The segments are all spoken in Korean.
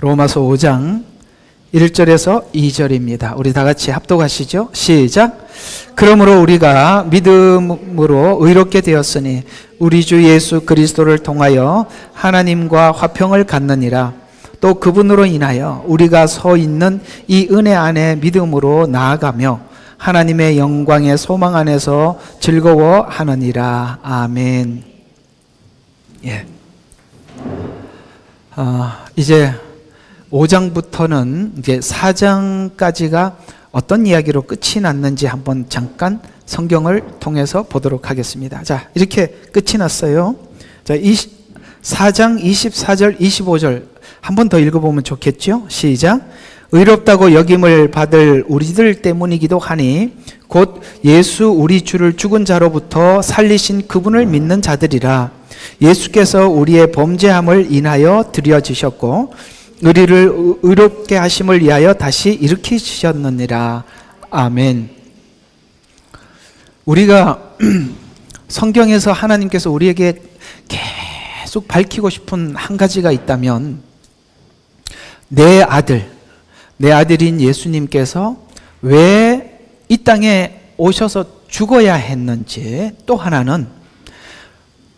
로마서 5장 1절에서 2절입니다. 우리 다 같이 합독하시죠. 시작. 그러므로 우리가 믿음으로 의롭게 되었으니 우리 주 예수 그리스도를 통하여 하나님과 화평을 갖느니라. 또 그분으로 인하여 우리가 서 있는 이 은혜 안에 믿음으로 나아가며 하나님의 영광의 소망 안에서 즐거워하느니라. 아멘. 예. 이제 5장부터는 이제 4장까지가 어떤 이야기로 끝이 났는지 한번 잠깐 성경을 통해서 보도록 하겠습니다. 자, 이렇게 끝이 났어요. 자, 4장 24절, 25절 한 번 더 읽어보면 좋겠죠? 시작. 의롭다고 여김을 받을 우리들 때문이기도 하니 곧 예수 우리 주를 죽은 자로부터 살리신 그분을 믿는 자들이라. 예수께서 우리의 범죄함을 인하여 드려지셨고 우리를 의롭게 하심을 위하여 다시 일으키셨느니라. 아멘. 우리가 성경에서 하나님께서 우리에게 계속 밝히고 싶은 한 가지가 있다면 내 아들인 예수님께서 왜 이 땅에 오셔서 죽어야 했는지, 또 하나는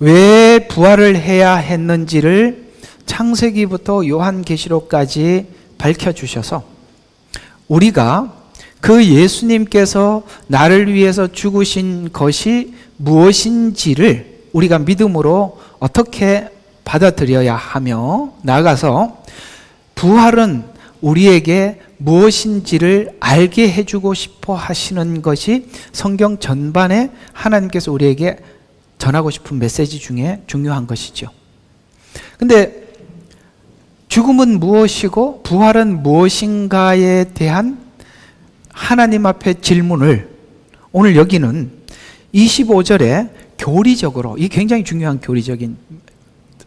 왜 부활을 해야 했는지를 창세기부터 요한계시록까지 밝혀주셔서 우리가 그 예수님께서 나를 위해서 죽으신 것이 무엇인지를 우리가 믿음으로 어떻게 받아들여야 하며, 나아가서 부활은 우리에게 무엇인지를 알게 해주고 싶어 하시는 것이 성경 전반에 하나님께서 우리에게 전하고 싶은 메시지 중에 중요한 것이죠. 근데 죽음은 무엇이고 부활은 무엇인가에 대한 하나님 앞의 질문을 오늘 여기는 25절에 교리적으로, 이 굉장히 중요한 교리적인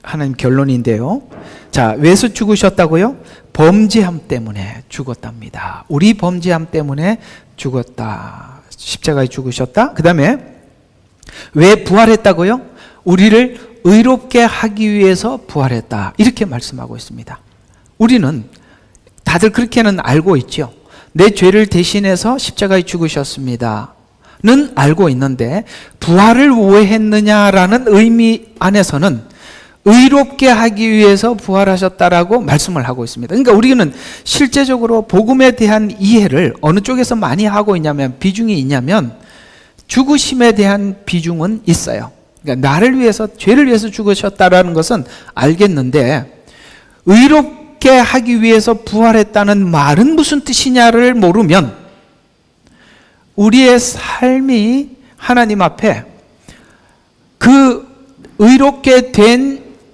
하나님 결론인데요. 자, 왜서 죽으셨다고요? 범죄함 때문에 죽었답니다. 우리 범죄함 때문에 죽었다. 십자가에 죽으셨다. 그 다음에 왜 부활했다고요? 우리를 의롭게 하기 위해서 부활했다. 이렇게 말씀하고 있습니다. 우리는 다들 그렇게는 알고 있죠. 내 죄를 대신해서 십자가에 죽으셨습니다 는 알고 있는데, 부활을 왜 했느냐라는 의미 안에서는 의롭게 하기 위해서 부활하셨다라고 말씀을 하고 있습니다. 그러니까 우리는 실제적으로 복음에 대한 이해를 어느 쪽에서 많이 하고 있냐면, 비중이 있냐면 죽으심에 대한 비중은 있어요. 그러니까 나를 위해서, 죄를 위해서 죽으셨다라는 것은 알겠는데, 의롭게 하기 위해서 부활했다는 말은 무슨 뜻이냐를 모르면 우리의 삶이 하나님 앞에 그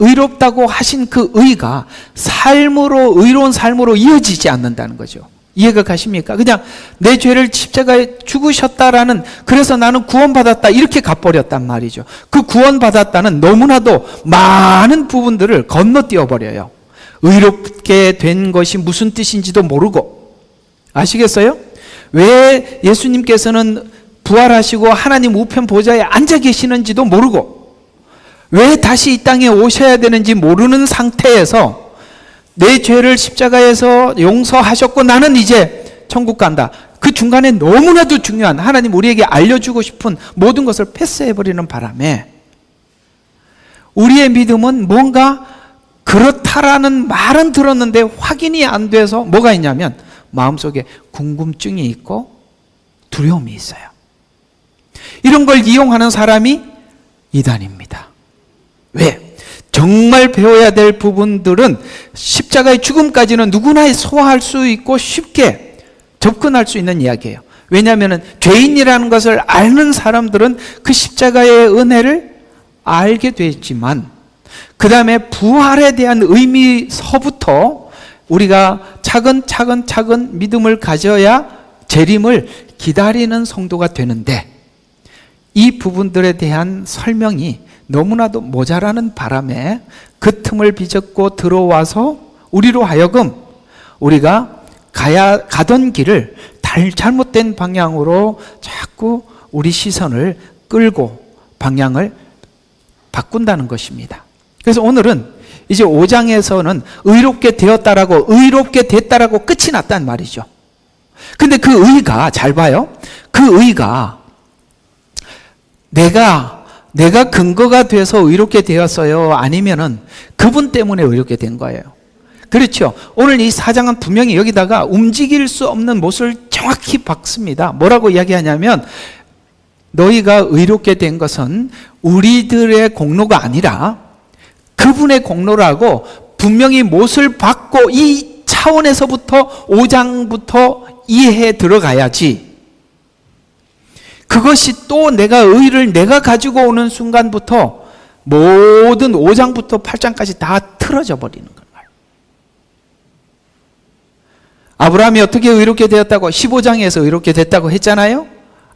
의롭다고 하신 그 의가 삶으로, 의로운 삶으로 이어지지 않는다는 거죠. 이해가 가십니까? 그냥 내 죄를 십자가에 죽으셨다라는, 그래서 나는 구원받았다 이렇게 가버렸단 말이죠. 그 구원받았다는 너무나도 많은 부분들을 건너뛰어 버려요. 의롭게 된 것이 무슨 뜻인지도 모르고. 아시겠어요? 왜 예수님께서는 부활하시고 하나님 우편 보좌에 앉아 계시는지도 모르고, 왜 다시 이 땅에 오셔야 되는지 모르는 상태에서 내 죄를 십자가에서 용서하셨고 나는 이제 천국 간다. 그 중간에 너무나도 중요한, 하나님 우리에게 알려주고 싶은 모든 것을 패스해버리는 바람에 우리의 믿음은 뭔가 그렇다라는 말은 들었는데 확인이 안 돼서 뭐가 있냐면 마음속에 궁금증이 있고 두려움이 있어요. 이런 걸 이용하는 사람이 이단입니다. 왜? 정말 배워야 될 부분들은 십자가의 죽음까지는 누구나 소화할 수 있고 쉽게 접근할 수 있는 이야기예요. 왜냐하면 죄인이라는 것을 아는 사람들은 그 십자가의 은혜를 알게 되지만, 그 다음에 부활에 대한 의미서부터 우리가 차근차근 믿음을 가져야 재림을 기다리는 성도가 되는데, 이 부분들에 대한 설명이 너무나도 모자라는 바람에 그 틈을 비집고 들어와서 우리로 하여금 우리가 가던 길을 잘못된 방향으로 자꾸 우리 시선을 끌고 방향을 바꾼다는 것입니다. 그래서 오늘은 이제 5장에서는 의롭게 되었다라고, 의롭게 됐다라고 끝이 났단 말이죠. 근데 그 의가, 잘 봐요. 그 의가 내가 근거가 돼서 의롭게 되었어요? 아니면은 그분 때문에 의롭게 된 거예요? 그렇죠. 오늘 이 4장은 분명히 여기다가 움직일 수 없는 못을 정확히 박습니다. 뭐라고 이야기하냐면, 너희가 의롭게 된 것은 우리들의 공로가 아니라 그분의 공로라고 분명히 못을 박고 이 차원에서부터 5장부터 이해해 들어가야지, 그것이 또 의를 내가 가지고 오는 순간부터 모든 5장부터 8장까지 다 틀어져 버리는 거예요. 아브라함이 어떻게 의롭게 되었다고 15장에서 의롭게 됐다고 했잖아요.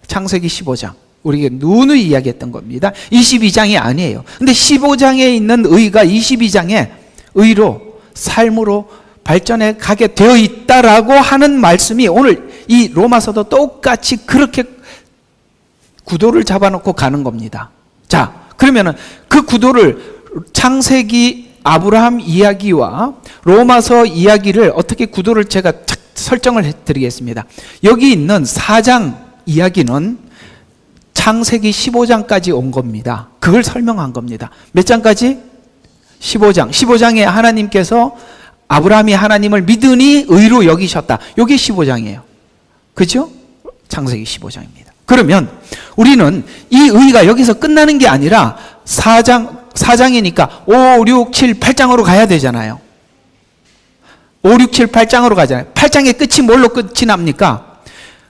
창세기 15장. 우리가 누누이 이야기했던 겁니다. 22장이 아니에요. 근데 15장에 있는 의가 22장에 의로, 삶으로 발전해 가게 되어 있다라고 하는 말씀이 오늘 이 로마서도 똑같이 그렇게 구도를 잡아놓고 가는 겁니다. 자, 그러면은 그 구도를 창세기 아브라함 이야기와 로마서 이야기를 어떻게 구도를 제가 설정을 해드리겠습니다. 여기 있는 4장 이야기는 창세기 15장까지 온 겁니다. 그걸 설명한 겁니다. 몇 장까지? 15장. 15장에 하나님께서 아브라함이 하나님을 믿으니 의로 여기셨다. 이게 15장이에요. 그렇죠? 창세기 15장입니다. 그러면 우리는 이 의가 여기서 끝나는 게 아니라 4장이니까 5, 6, 7, 8장으로 가야 되잖아요. 5, 6, 7, 8장으로 가잖아요. 8장의 끝이 뭘로 끝이 납니까?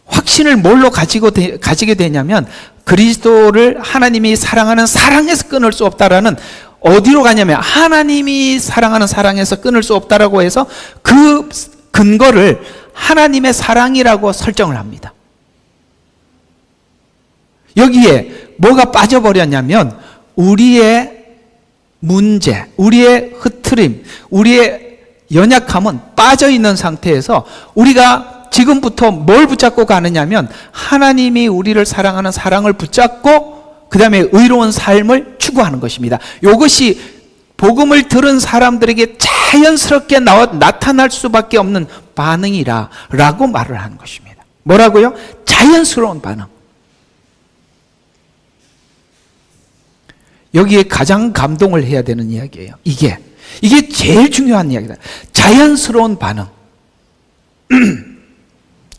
확신을 뭘로 가지게 되냐면, 그리스도를 하나님이 사랑하는 사랑에서 끊을 수 없다라는, 어디로 가냐면 하나님이 사랑하는 사랑에서 끊을 수 없다라고 해서 그 근거를 하나님의 사랑이라고 설정을 합니다. 여기에 뭐가 빠져버렸냐면 우리의 문제, 우리의 흐트림, 우리의 연약함은 빠져있는 상태에서 우리가 지금부터 뭘 붙잡고 가느냐면 하나님이 우리를 사랑하는 사랑을 붙잡고 그 다음에 의로운 삶을 추구하는 것입니다. 이것이 복음을 들은 사람들에게 자연스럽게 나타날 수밖에 없는 반응이라고 말을 하는 것입니다. 뭐라고요? 자연스러운 반응. 여기에 가장 감동을 해야 되는 이야기예요. 이게 제일 중요한 이야기다. 자연스러운 반응.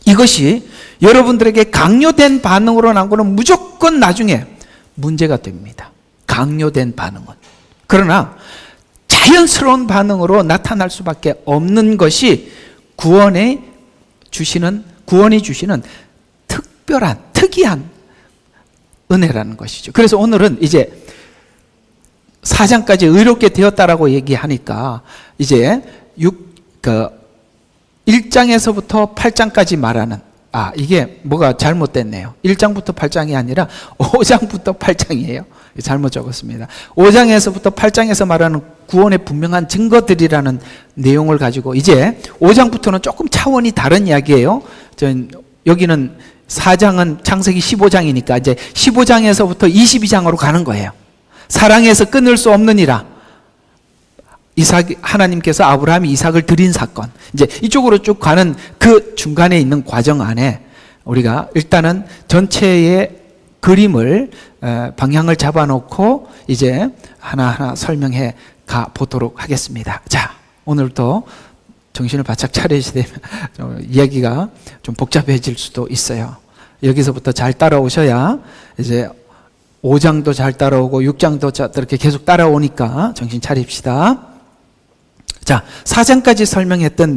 이것이 여러분들에게 강요된 반응으로 나온 거는 무조건 나중에 문제가 됩니다. 강요된 반응은. 그러나 자연스러운 반응으로 나타날 수밖에 없는 것이 구원이 주시는 특별한, 특이한 은혜라는 것이죠. 그래서 오늘은 이제 4장까지 의롭게 되었다라고 얘기하니까 이제 1장에서부터 8장까지 말하는, 이게 뭐가 잘못됐네요. 1장부터 8장이 아니라 5장부터 8장이에요. 잘못 적었습니다. 5장에서부터 8장에서 말하는 구원의 분명한 증거들이라는 내용을 가지고 이제 5장부터는 조금 차원이 다른 이야기예요. 여기는 4장은 창세기 15장이니까 이제 15장에서부터 22장으로 가는 거예요. 사랑에서 끊을 수 없느니라. 하나님께서 아브라함이 이삭을 드린 사건. 이제 이쪽으로 쭉 가는 그 중간에 있는 과정 안에 우리가 일단은 전체의 그림을, 방향을 잡아놓고 이제 하나하나 설명해 가 보도록 하겠습니다. 자, 오늘도 정신을 바짝 차리시되 이야기가 좀 복잡해질 수도 있어요. 여기서부터 잘 따라오셔야 이제 5장도 잘 따라오고 6장도 이렇게 계속 따라오니까 정신 차립시다. 자, 4장까지 설명했던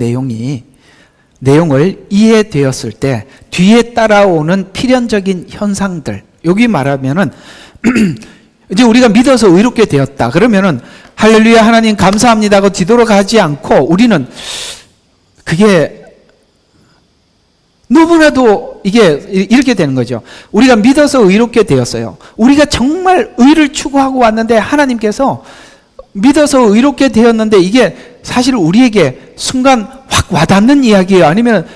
내용을 이해되었을 때 뒤에 따라오는 필연적인 현상들, 여기 말하면은 이제 우리가 믿어서 의롭게 되었다. 그러면은 할렐루야 하나님 감사합니다 하고 뒤돌아가지 않고 우리는 그게 너무나도 이게 이렇게 되는 거죠. 우리가 믿어서 의롭게 되었어요. 우리가 정말 의를 추구하고 왔는데 하나님께서 믿어서 의롭게 되었는데 이게 사실 우리에게 순간 확 와닿는 이야기예요? 아니면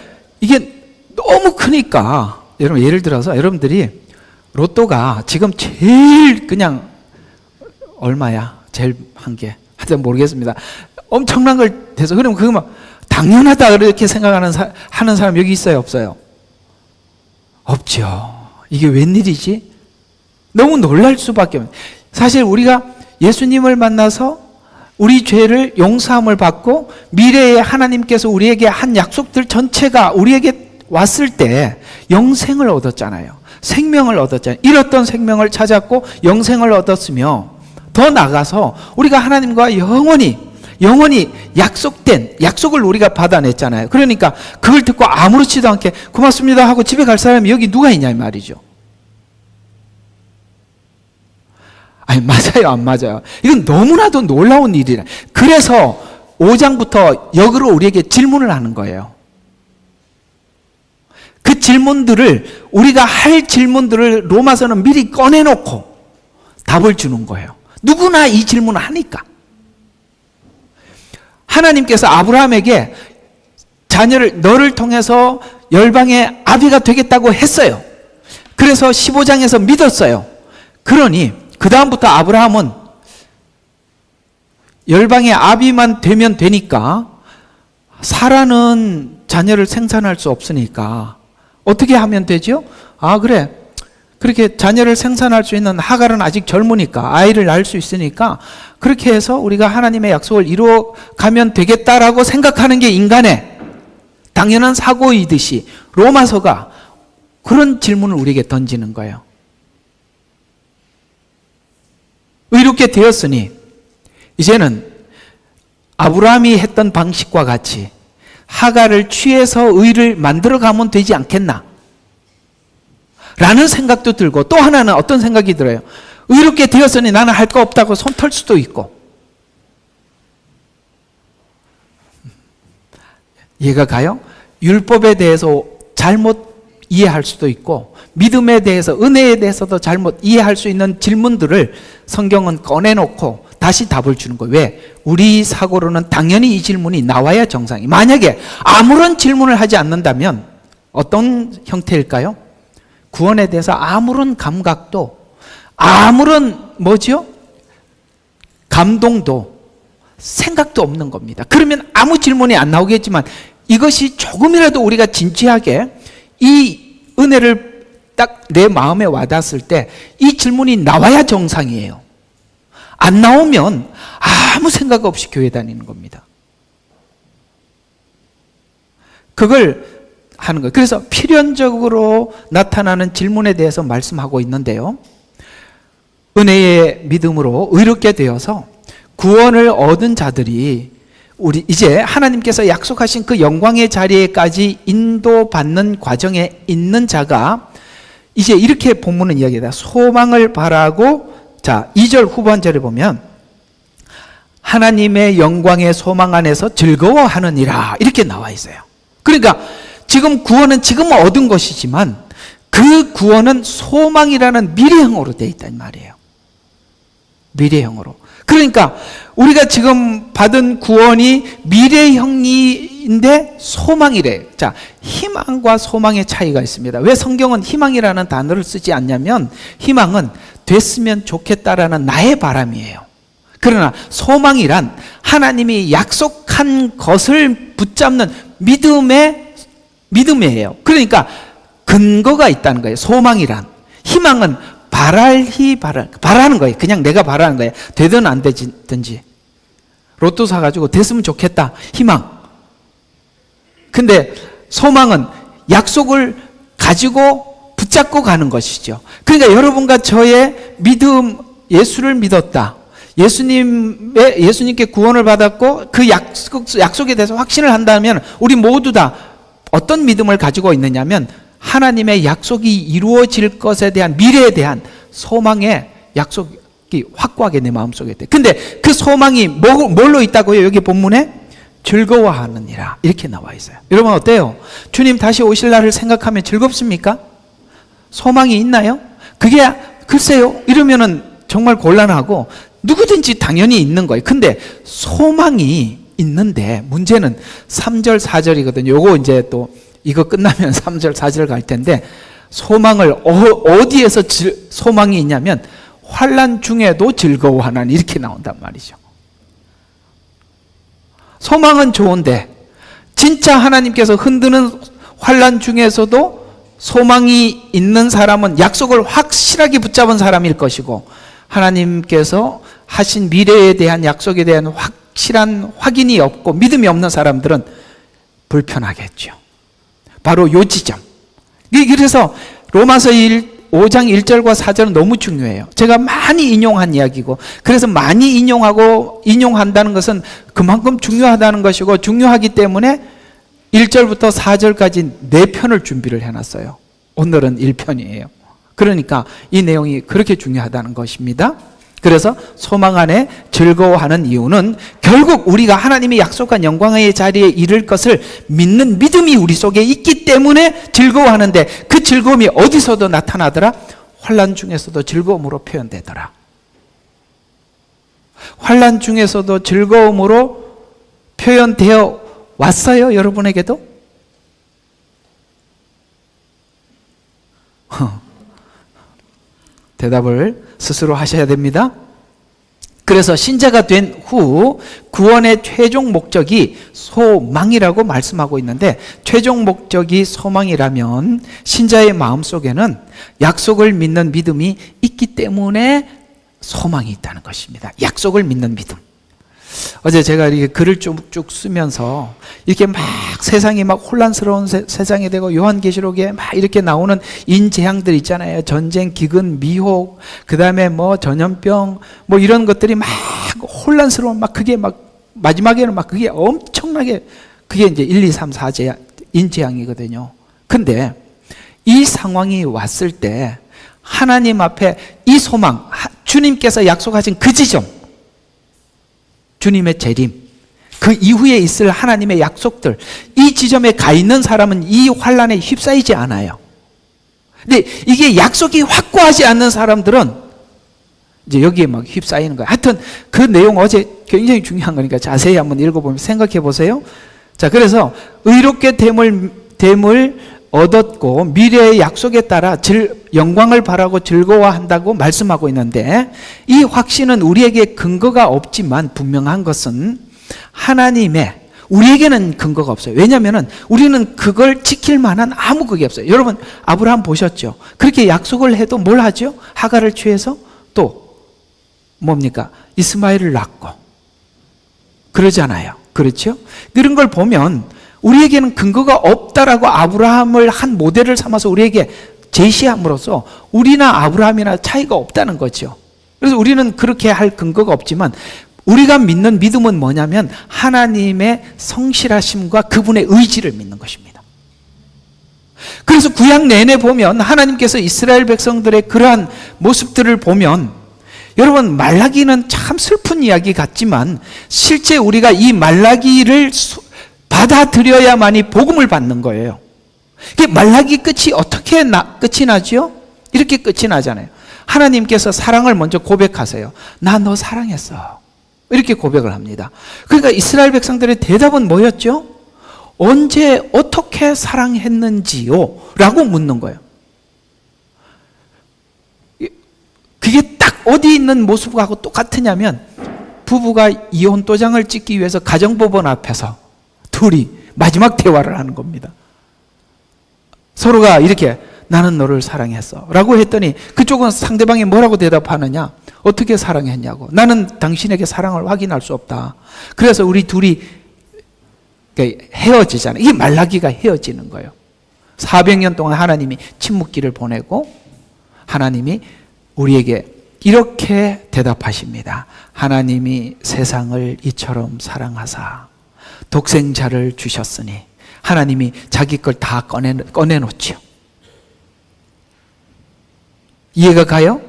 이게 너무 크니까, 여러분 예를 들어서 여러분들이 로또가 지금 제일 그냥 얼마야? 제일 한 하여튼 모르겠습니다. 엄청난 걸 돼서 그러면 그거 막 당연하다 그렇게 생각하는 하는 사람 여기 있어요, 없어요? 없죠. 이게 웬일이지? 너무 놀랄 수밖에 없어요. 사실 우리가 예수님을 만나서 우리 죄를 용서함을 받고 미래에 하나님께서 우리에게 한 약속들 전체가 우리에게 왔을 때 영생을 얻었잖아요. 생명을 얻었잖아요. 잃었던 생명을 찾았고 영생을 얻었으며 더 나아가서 우리가 하나님과 영원히 약속을 우리가 받아냈잖아요. 그러니까 그걸 듣고 아무렇지도 않게 고맙습니다 하고 집에 갈 사람이 여기 누가 있냐 이 말이죠. 아니 맞아요 안 맞아요? 이건 너무나도 놀라운 일이라. 그래서 5장부터 역으로 우리에게 질문을 하는 거예요. 그 질문들을 우리가 할 질문들을 로마서는 미리 꺼내놓고 답을 주는 거예요. 누구나 이 질문을 하니까. 하나님께서 아브라함에게 자녀를 너를 통해서 열방의 아비가 되겠다고 했어요. 그래서 15장에서 믿었어요. 그러니 그 다음부터 아브라함은 열방의 아비만 되면 되니까 사라는 자녀를 생산할 수 없으니까 어떻게 하면 되죠? 아 그래 그렇게 자녀를 생산할 수 있는 하갈은 아직 젊으니까 아이를 낳을 수 있으니까 그렇게 해서 우리가 하나님의 약속을 이루어가면 되겠다라고 생각하는 게 인간의 당연한 사고이듯이 로마서가 그런 질문을 우리에게 던지는 거예요. 의롭게 되었으니 이제는 아브라함이 했던 방식과 같이 하갈을 취해서 의를 만들어가면 되지 않겠나 라는 생각도 들고, 또 하나는 어떤 생각이 들어요? 의롭게 되었으니 나는 할 거 없다고 손 털 수도 있고. 이해가 가요? 율법에 대해서 잘못 이해할 수도 있고 믿음에 대해서, 은혜에 대해서도 잘못 이해할 수 있는 질문들을 성경은 꺼내놓고 다시 답을 주는 거예요. 왜? 우리 사고로는 당연히 이 질문이 나와야 정상이. 만약에 아무런 질문을 하지 않는다면 어떤 형태일까요? 구원에 대해서 아무런 감각도, 아무런 감동도, 생각도 없는 겁니다. 그러면 아무 질문이 안 나오겠지만 이것이 조금이라도 우리가 진지하게 이 은혜를 딱 내 마음에 와닿았을 때 이 질문이 나와야 정상이에요. 안 나오면 아무 생각 없이 교회 다니는 겁니다. 그걸 하는 거예요. 그래서 필연적으로 나타나는 질문에 대해서 말씀하고 있는데요. 은혜의 믿음으로 의롭게 되어서 구원을 얻은 자들이 우리 이제 하나님께서 약속하신 그 영광의 자리에까지 인도받는 과정에 있는 자가 이제 이렇게 본문은 이야기합니다. 소망을 바라고, 자 2절 후반절에 보면 하나님의 영광의 소망 안에서 즐거워하느니라 이렇게 나와 있어요. 그러니까 지금 구원은 지금 얻은 것이지만 그 구원은 소망이라는 미래형으로 되어 있단 말이에요. 미래형으로. 그러니까 우리가 지금 받은 구원이 미래형인데 소망이래. 자, 희망과 소망의 차이가 있습니다. 왜 성경은 희망이라는 단어를 쓰지 않냐면 희망은 됐으면 좋겠다라는 나의 바람이에요. 그러나 소망이란 하나님이 약속한 것을 붙잡는 믿음이에요. 그러니까 근거가 있다는 거예요. 소망이란. 희망은 바라는 거예요. 그냥 내가 바라는 거예요. 되든 안 되든지. 로또 사가지고 됐으면 좋겠다. 희망. 근데 소망은 약속을 가지고 붙잡고 가는 것이죠. 그러니까 여러분과 저의 믿음, 예수를 믿었다. 예수님께 구원을 받았고 그 약속에 대해서 확신을 한다면 우리 모두 다 어떤 믿음을 가지고 있느냐면 하나님의 약속이 이루어질 것에 대한, 미래에 대한 소망의 약속이 확고하게 내 마음속에 있대. 근데 그 소망이 뭘로 있다고요? 여기 본문에 즐거워하느니라 이렇게 나와 있어요. 여러분 어때요? 주님 다시 오실 날을 생각하면 즐겁습니까? 소망이 있나요? 그게 글쎄요 이러면은 정말 곤란하고 누구든지 당연히 있는 거예요. 근데 소망이 있는데 문제는 3절 4절이거든요. 요거 이제 또 이거 끝나면 3절 4절 갈 텐데 소망을 어디에서 소망이 있냐면 환난 중에도 즐거워하는 이렇게 나온단 말이죠. 소망은 좋은데 진짜 하나님께서 흔드는 환난 중에서도 소망이 있는 사람은 약속을 확실하게 붙잡은 사람일 것이고, 하나님께서 하신 미래에 대한 약속에 대한 확실한 확인이 없고 믿음이 없는 사람들은 불편하겠죠. 바로 요 지점. 그래서 로마서 5장 1절과 4절은 너무 중요해요. 제가 많이 인용한 이야기고, 그래서 많이 인용한다는 것은 그만큼 중요하다는 것이고, 중요하기 때문에 1절부터 4절까지 4편을 준비를 해놨어요. 오늘은 1편이에요. 그러니까 이 내용이 그렇게 중요하다는 것입니다. 그래서 소망 안에 즐거워하는 이유는 결국 우리가 하나님이 약속한 영광의 자리에 이를 것을 믿는 믿음이 우리 속에 있기 때문에 즐거워하는데, 그 즐거움이 어디서도 나타나더라? 환난 중에서도 즐거움으로 표현되더라. 환난 중에서도 즐거움으로 표현되어 왔어요, 여러분에게도? 대답을 스스로 하셔야 됩니다. 그래서 신자가 된 후 구원의 최종 목적이 소망이라고 말씀하고 있는데, 최종 목적이 소망이라면 신자의 마음속에는 약속을 믿는 믿음이 있기 때문에 소망이 있다는 것입니다. 약속을 믿는 믿음. 어제 제가 이렇게 글을 쭉쭉 쓰면서 이렇게 막 세상이 막 혼란스러운 세상이 되고, 요한계시록에 막 이렇게 나오는 인재앙들 있잖아요. 전쟁, 기근, 미혹, 그 다음에 뭐 전염병, 뭐 이런 것들이 막 혼란스러운, 막 그게 막 마지막에는 막 그게 엄청나게, 그게 이제 1, 2, 3, 4제 인재앙이거든요. 근데 이 상황이 왔을 때 하나님 앞에 이 소망, 주님께서 약속하신 그 지점, 주님의 재림, 그 이후에 있을 하나님의 약속들, 이 지점에 가 있는 사람은 이 환난에 휩싸이지 않아요. 근데 이게 약속이 확고하지 않는 사람들은 이제 여기에 막 휩싸이는 거예요. 하여튼 그 내용 어제 굉장히 중요한 거니까 자세히 한번 읽어보면 생각해 보세요. 자, 그래서 의롭게 됨을 얻었고 미래의 약속에 따라 영광을 바라고 즐거워한다고 말씀하고 있는데, 이 확신은 우리에게 근거가 없지만 분명한 것은 우리에게는 근거가 없어요. 왜냐하면 우리는 그걸 지킬 만한 아무 그게 없어요. 여러분 아브라함 보셨죠? 그렇게 약속을 해도 뭘 하죠? 하갈을 취해서 또 뭡니까? 이스마엘을 낳고 그러잖아요. 그렇죠? 이런 걸 보면 우리에게는 근거가 없다라고 아브라함을 한 모델을 삼아서 우리에게 제시함으로써 우리나 아브라함이나 차이가 없다는 거죠. 그래서 우리는 그렇게 할 근거가 없지만, 우리가 믿는 믿음은 뭐냐면 하나님의 성실하심과 그분의 의지를 믿는 것입니다. 그래서 구약 내내 보면 하나님께서 이스라엘 백성들의 그러한 모습들을 보면, 여러분 말라기는 참 슬픈 이야기 같지만 실제 우리가 이 말라기를 받아들여야만이 복음을 받는 거예요. 말라기 끝이 어떻게 끝이 나죠? 이렇게 끝이 나잖아요. 하나님께서 사랑을 먼저 고백하세요. 나 너 사랑했어. 이렇게 고백을 합니다. 그러니까 이스라엘 백성들의 대답은 뭐였죠? 언제 어떻게 사랑했는지요? 라고 묻는 거예요. 그게 딱 어디 있는 모습하고 똑같으냐면, 부부가 이혼 도장을 찍기 위해서 가정법원 앞에서 둘이 마지막 대화를 하는 겁니다. 서로가 이렇게 나는 너를 사랑했어 라고 했더니 그쪽은 상대방이 뭐라고 대답하느냐? 어떻게 사랑했냐고. 나는 당신에게 사랑을 확인할 수 없다. 그래서 우리 둘이 헤어지잖아요. 이게 말라기가 헤어지는 거예요. 400년 동안 하나님이 침묵기를 보내고 하나님이 우리에게 이렇게 대답하십니다. 하나님이 세상을 이처럼 사랑하사 독생자를 주셨으니, 하나님이 자기 걸 다 꺼내놓지요. 이해가 가요?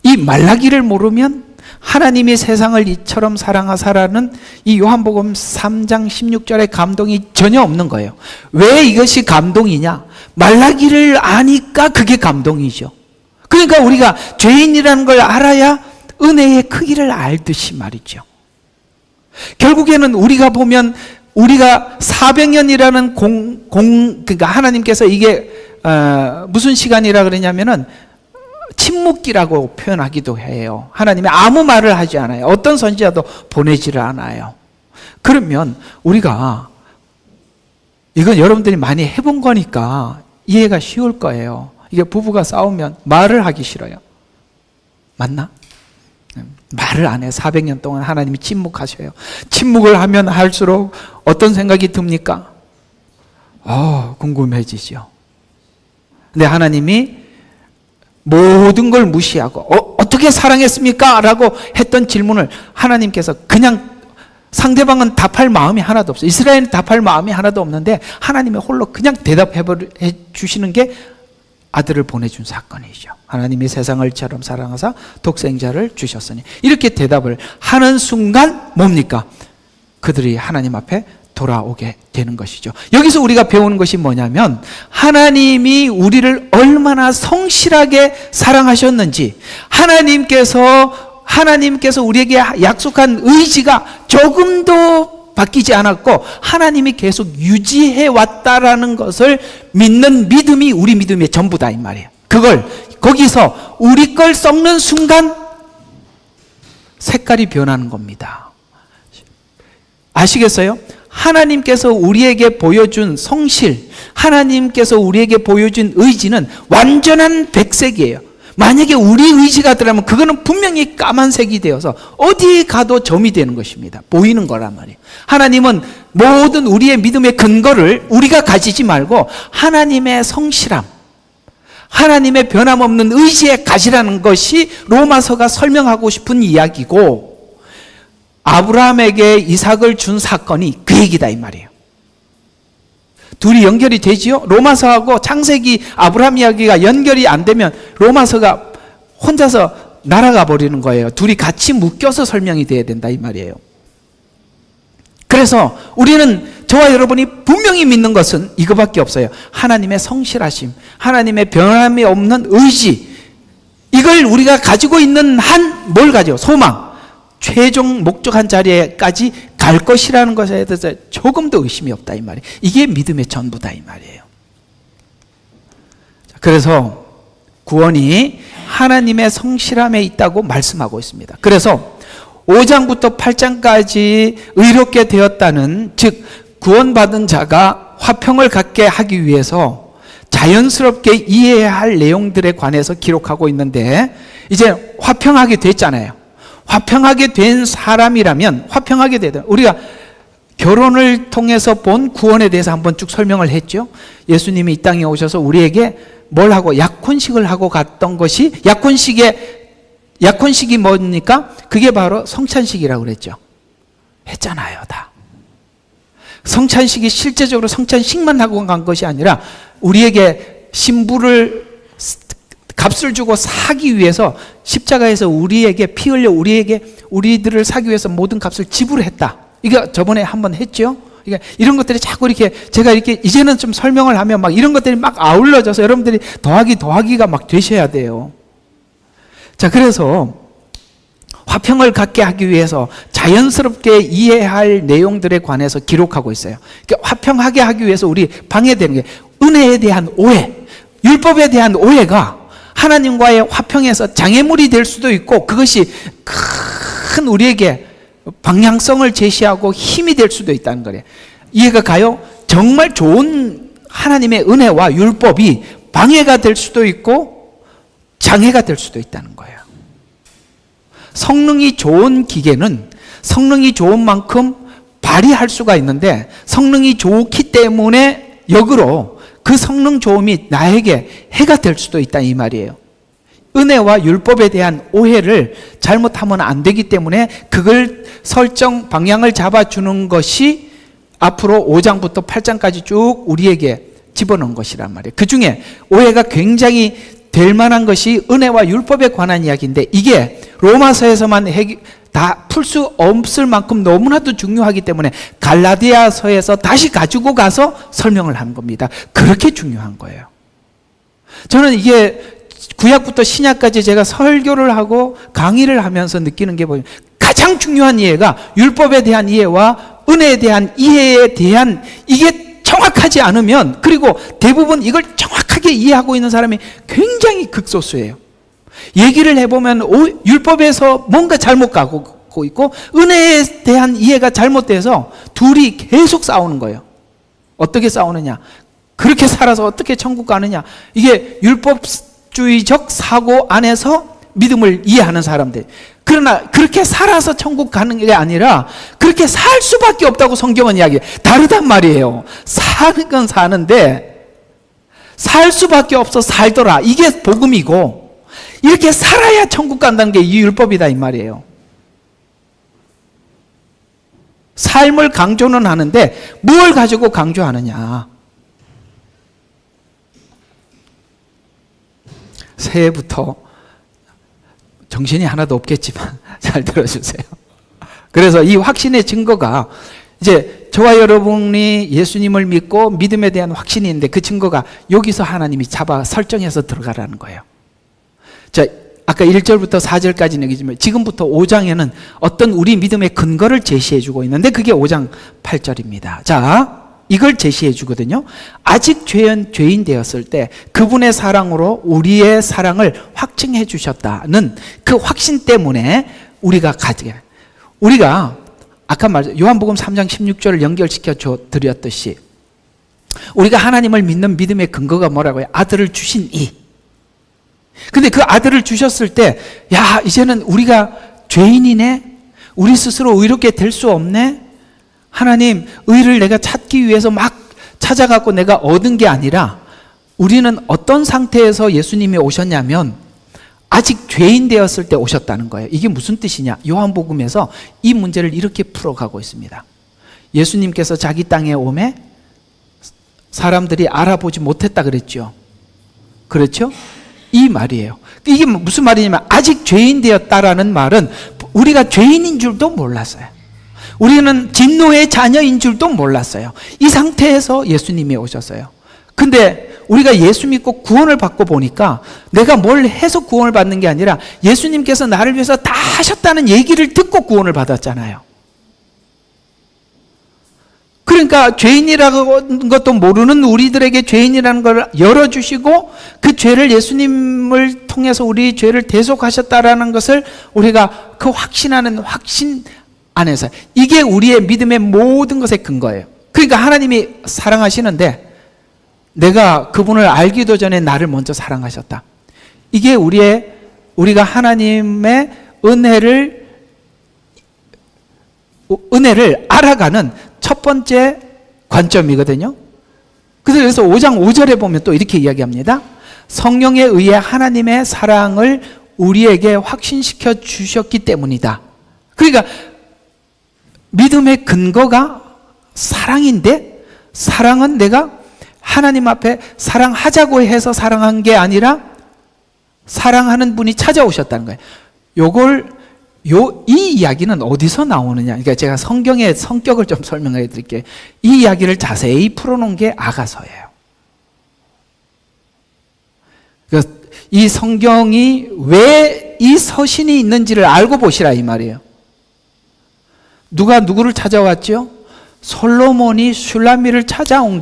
이 말라기를 모르면 하나님이 세상을 이처럼 사랑하사라는 이 요한복음 3장 16절의 감동이 전혀 없는 거예요. 왜 이것이 감동이냐? 말라기를 아니까 그게 감동이죠. 그러니까 우리가 죄인이라는 걸 알아야 은혜의 크기를 알듯이 말이죠. 결국에는 우리가 보면 우리가 400년이라는 그러니까 하나님께서 이게 무슨 시간이라 그러냐면은 침묵기라고 표현하기도 해요. 하나님이 아무 말을 하지 않아요. 어떤 선지자도 보내지를 않아요. 그러면 우리가, 이건 여러분들이 많이 해본 거니까 이해가 쉬울 거예요. 이게 부부가 싸우면 말을 하기 싫어요. 맞나? 말을 안 해요. 400년 동안 하나님이 침묵하셔요. 침묵을 하면 할수록 어떤 생각이 듭니까? 궁금해지죠. 근데 하나님이 모든 걸 무시하고 어떻게 사랑했습니까? 라고 했던 질문을 하나님께서 그냥, 상대방은 답할 마음이 하나도 없어요. 이스라엘은 답할 마음이 하나도 없는데 하나님이 홀로 그냥 대답해 주시는 게 아들을 보내준 사건이죠. 하나님이 세상을 이처럼 사랑하사 독생자를 주셨으니. 이렇게 대답을 하는 순간 뭡니까? 그들이 하나님 앞에 돌아오게 되는 것이죠. 여기서 우리가 배우는 것이 뭐냐면, 하나님이 우리를 얼마나 성실하게 사랑하셨는지, 하나님께서 우리에게 약속한 의지가 조금도 바뀌지 않았고 하나님이 계속 유지해 왔다라는 것을 믿는 믿음이 우리 믿음의 전부다 이 말이에요. 그걸 거기서 우리 걸 썩는 순간 색깔이 변하는 겁니다. 아시겠어요? 하나님께서 우리에게 보여준 성실, 하나님께서 우리에게 보여준 의지는 완전한 백색이에요. 만약에 우리 의지가 들어가면 그거는 분명히 까만색이 되어서 어디 가도 점이 되는 것입니다. 보이는 거란 말이에요. 하나님은 모든 우리의 믿음의 근거를 우리가 가지지 말고 하나님의 성실함, 하나님의 변함없는 의지에 가지라는 것이 로마서가 설명하고 싶은 이야기고, 아브라함에게 이삭을 준 사건이 그 얘기다 이 말이에요. 둘이 연결이 되지요? 로마서하고 창세기, 아브라함 이야기가 연결이 안 되면 로마서가 혼자서 날아가 버리는 거예요. 둘이 같이 묶여서 설명이 돼야 된다 이 말이에요. 그래서 우리는, 저와 여러분이 분명히 믿는 것은 이거밖에 없어요. 하나님의 성실하심, 하나님의 변함이 없는 의지, 이걸 우리가 가지고 있는 한 뭘 가지고? 소망, 최종 목적한 자리에까지 갈 것이라는 것에 대해서 조금도 의심이 없다 이 말이에요. 이게 믿음의 전부다 이 말이에요. 그래서 구원이 하나님의 성실함에 있다고 말씀하고 있습니다. 그래서 5장부터 8장까지 의롭게 되었다는, 즉 구원받은 자가 화평을 갖게 하기 위해서 자연스럽게 이해해야 할 내용들에 관해서 기록하고 있는데, 이제 화평하게 됐잖아요. 화평하게 된 사람이라면, 화평하게 되든, 우리가 결혼을 통해서 본 구원에 대해서 한번 쭉 설명을 했죠. 예수님이 이 땅에 오셔서 우리에게 뭘 하고, 약혼식을 하고 갔던 것이, 약혼식이 뭡니까? 그게 바로 성찬식이라고 그랬죠. 했잖아요, 다. 성찬식이 실제적으로 성찬식만 하고 간 것이 아니라 우리에게 신부를 값을 주고 사기 위해서 십자가에서 우리에게 피 흘려 우리들을 사기 위해서 모든 값을 지불했다. 이거 저번에 한번 했죠. 그러니까 이런 것들이 자꾸 이렇게 제가 이렇게 이제는 좀 설명을 하면 막 이런 것들이 막 아울러져서 여러분들이 더하기가 막 되셔야 돼요. 자, 그래서 화평을 갖게 하기 위해서 자연스럽게 이해할 내용들에 관해서 기록하고 있어요. 그러니까 화평하게 하기 위해서 우리 방해되는 게, 은혜에 대한 오해, 율법에 대한 오해가 하나님과의 화평에서 장애물이 될 수도 있고, 그것이 큰 우리에게 방향성을 제시하고 힘이 될 수도 있다는 거예요. 이해가 가요? 정말 좋은 하나님의 은혜와 율법이 방해가 될 수도 있고 장애가 될 수도 있다는 거예요. 성능이 좋은 기계는 성능이 좋은 만큼 발휘할 수가 있는데, 성능이 좋기 때문에 역으로 그 성능 좋음이 나에게 해가 될 수도 있다 이 말이에요. 은혜와 율법에 대한 오해를 잘못하면 안 되기 때문에 그걸 설정 방향을 잡아주는 것이 앞으로 5장부터 8장까지 쭉 우리에게 집어넣은 것이란 말이에요. 그 중에 오해가 굉장히 될 만한 것이 은혜와 율법에 관한 이야기인데, 이게 로마서에서만 다 풀 수 없을 만큼 너무나도 중요하기 때문에 갈라디아서에서 다시 가지고 가서 설명을 한 겁니다. 그렇게 중요한 거예요. 저는 이게 구약부터 신약까지 제가 설교를 하고 강의를 하면서 느끼는 게 뭐냐면, 가장 중요한 이해가 율법에 대한 이해와 은혜에 대한 이해에 대한, 이게 정확하지 않으면, 그리고 대부분 이걸 정확하게 이해하고 있는 사람이 굉장히 극소수예요. 얘기를 해보면 율법에서 뭔가 잘못 가고 갖고 있고 은혜에 대한 이해가 잘못돼서 둘이 계속 싸우는 거예요. 어떻게 싸우느냐? 그렇게 살아서 어떻게 천국 가느냐? 이게 율법주의적 사고 안에서 믿음을 이해하는 사람들. 그러나 그렇게 살아서 천국 가는 게 아니라 그렇게 살 수밖에 없다고 성경은 이야기해요. 다르단 말이에요. 사는 건 사는데 살 수밖에 없어 살더라. 이게 복음이고 이렇게 살아야 천국 간다는 게 이 율법이다 이 말이에요. 삶을 강조는 하는데 뭘 가지고 강조하느냐? 새해부터 정신이 하나도 없겠지만 잘 들어주세요. 그래서 이 확신의 증거가 이제 저와 여러분이 예수님을 믿고 믿음에 대한 확신이 있는데 그 증거가 여기서 하나님이 잡아 설정해서 들어가라는 거예요. 자, 아까 1절부터 4절까지는 얘기지만 지금부터 5장에는 어떤 우리 믿음의 근거를 제시해 주고 있는데 그게 5장 8절입니다. 자, 이걸 제시해 주거든요. 아직 죄인 되었을 때 그분의 사랑으로 우리의 사랑을 확증해 주셨다는 그 확신 때문에 우리가 아까 말했죠. 요한복음 3장 16절을 연결시켜 드렸듯이 우리가 하나님을 믿는 믿음의 근거가 뭐라고요? 아들을 주신 이. 근데 그 아들을 주셨을 때, 야, 이제는 우리가 죄인이네? 우리 스스로 의롭게 될 수 없네? 하나님, 의를 내가 찾기 위해서 막 찾아갖고 내가 얻은 게 아니라 우리는 어떤 상태에서 예수님이 오셨냐면 아직 죄인 되었을 때 오셨다는 거예요. 이게 무슨 뜻이냐? 요한복음에서 이 문제를 이렇게 풀어가고 있습니다. 예수님께서 자기 땅에 오매 사람들이 알아보지 못했다 그랬죠. 그렇죠? 이 말이에요. 이게 무슨 말이냐면 아직 죄인 되었다라는 말은 우리가 죄인인 줄도 몰랐어요. 우리는 진노의 자녀인 줄도 몰랐어요. 이 상태에서 예수님이 오셨어요. 근데 우리가 예수 믿고 구원을 받고 보니까 내가 뭘 해서 구원을 받는 게 아니라 예수님께서 나를 위해서 다 하셨다는 얘기를 듣고 구원을 받았잖아요. 그러니까 죄인이라는 것도 모르는 우리들에게 죄인이라는 걸 열어주시고 그 죄를 예수님을 통해서 우리 죄를 대속하셨다라는 것을 우리가 그 확신하는 확신 안에서 이게 우리의 믿음의 모든 것의 근거예요. 그러니까 하나님이 사랑하시는데 내가 그분을 알기도 전에 나를 먼저 사랑하셨다. 이게 우리가 하나님의 은혜를 알아가는 첫 번째 관점이거든요. 그래서 5장 5절에 보면 또 이렇게 이야기합니다. 성령에 의해 하나님의 사랑을 우리에게 확신시켜 주셨기 때문이다. 그러니까 믿음의 근거가 사랑인데 사랑은 내가 하나님 앞에 사랑하자고 해서 사랑한 게 아니라 사랑하는 분이 찾아오셨다는 거예요. 이 이야기는 어디서 나오느냐? 그러니까 제가 성경의 성격을 좀 설명해 드릴게요. 이 이야기를 자세히 풀어놓은 게 아가서예요. 그러니까 이 성경이 왜 이 서신이 있는지를 알고 보시라 이 말이에요. 누가 누구를 찾아왔죠? 솔로몬이 슐라미를 찾아온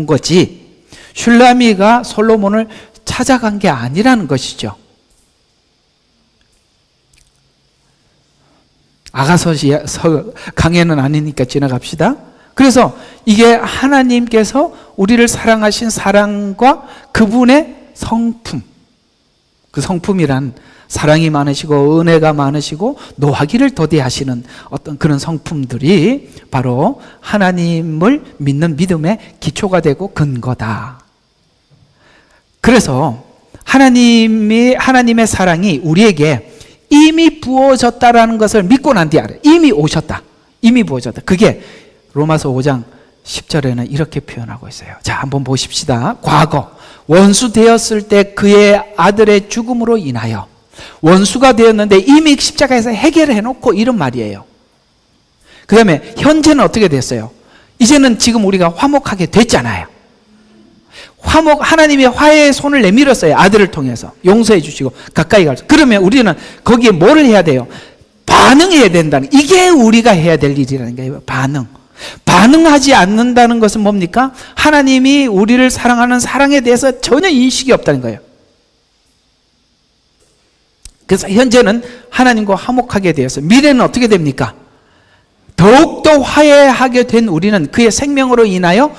거지 슐라미가 솔로몬을 찾아간 게 아니라는 것이죠. 아가서 강해는 아니니까 지나갑시다. 그래서 이게 하나님께서 우리를 사랑하신 사랑과 그분의 성품, 그 성품이란 사랑이 많으시고 은혜가 많으시고 노하기를 더디하시는 어떤 그런 성품들이 바로 하나님을 믿는 믿음의 기초가 되고 근거다. 그래서 하나님의 사랑이 우리에게 이미 부어졌다라는 것을 믿고 난 뒤에 알아요. 이미 오셨다. 이미 부어졌다. 그게 로마서 5장 10절에는 이렇게 표현하고 있어요. 자, 한번 보십시다. 과거 원수 되었을 때 그의 아들의 죽음으로 인하여 원수가 되었는데 이미 십자가에서 해결해 놓고 이런 말이에요. 그 다음에 현재는 어떻게 됐어요? 이제는 지금 우리가 화목하게 됐잖아요. 하나님이 화해의 손을 내밀었어요. 아들을 통해서 용서해 주시고 가까이 가서. 그러면 우리는 거기에 뭐를 해야 돼요? 반응해야 된다는, 이게 우리가 해야 될 일이라는 거예요. 반응하지 않는다는 것은 뭡니까? 하나님이 우리를 사랑하는 사랑에 대해서 전혀 인식이 없다는 거예요. 그래서 현재는 하나님과 화목하게 되었어요. 미래는 어떻게 됩니까? 더욱더 화해하게 된 우리는 그의 생명으로 인하여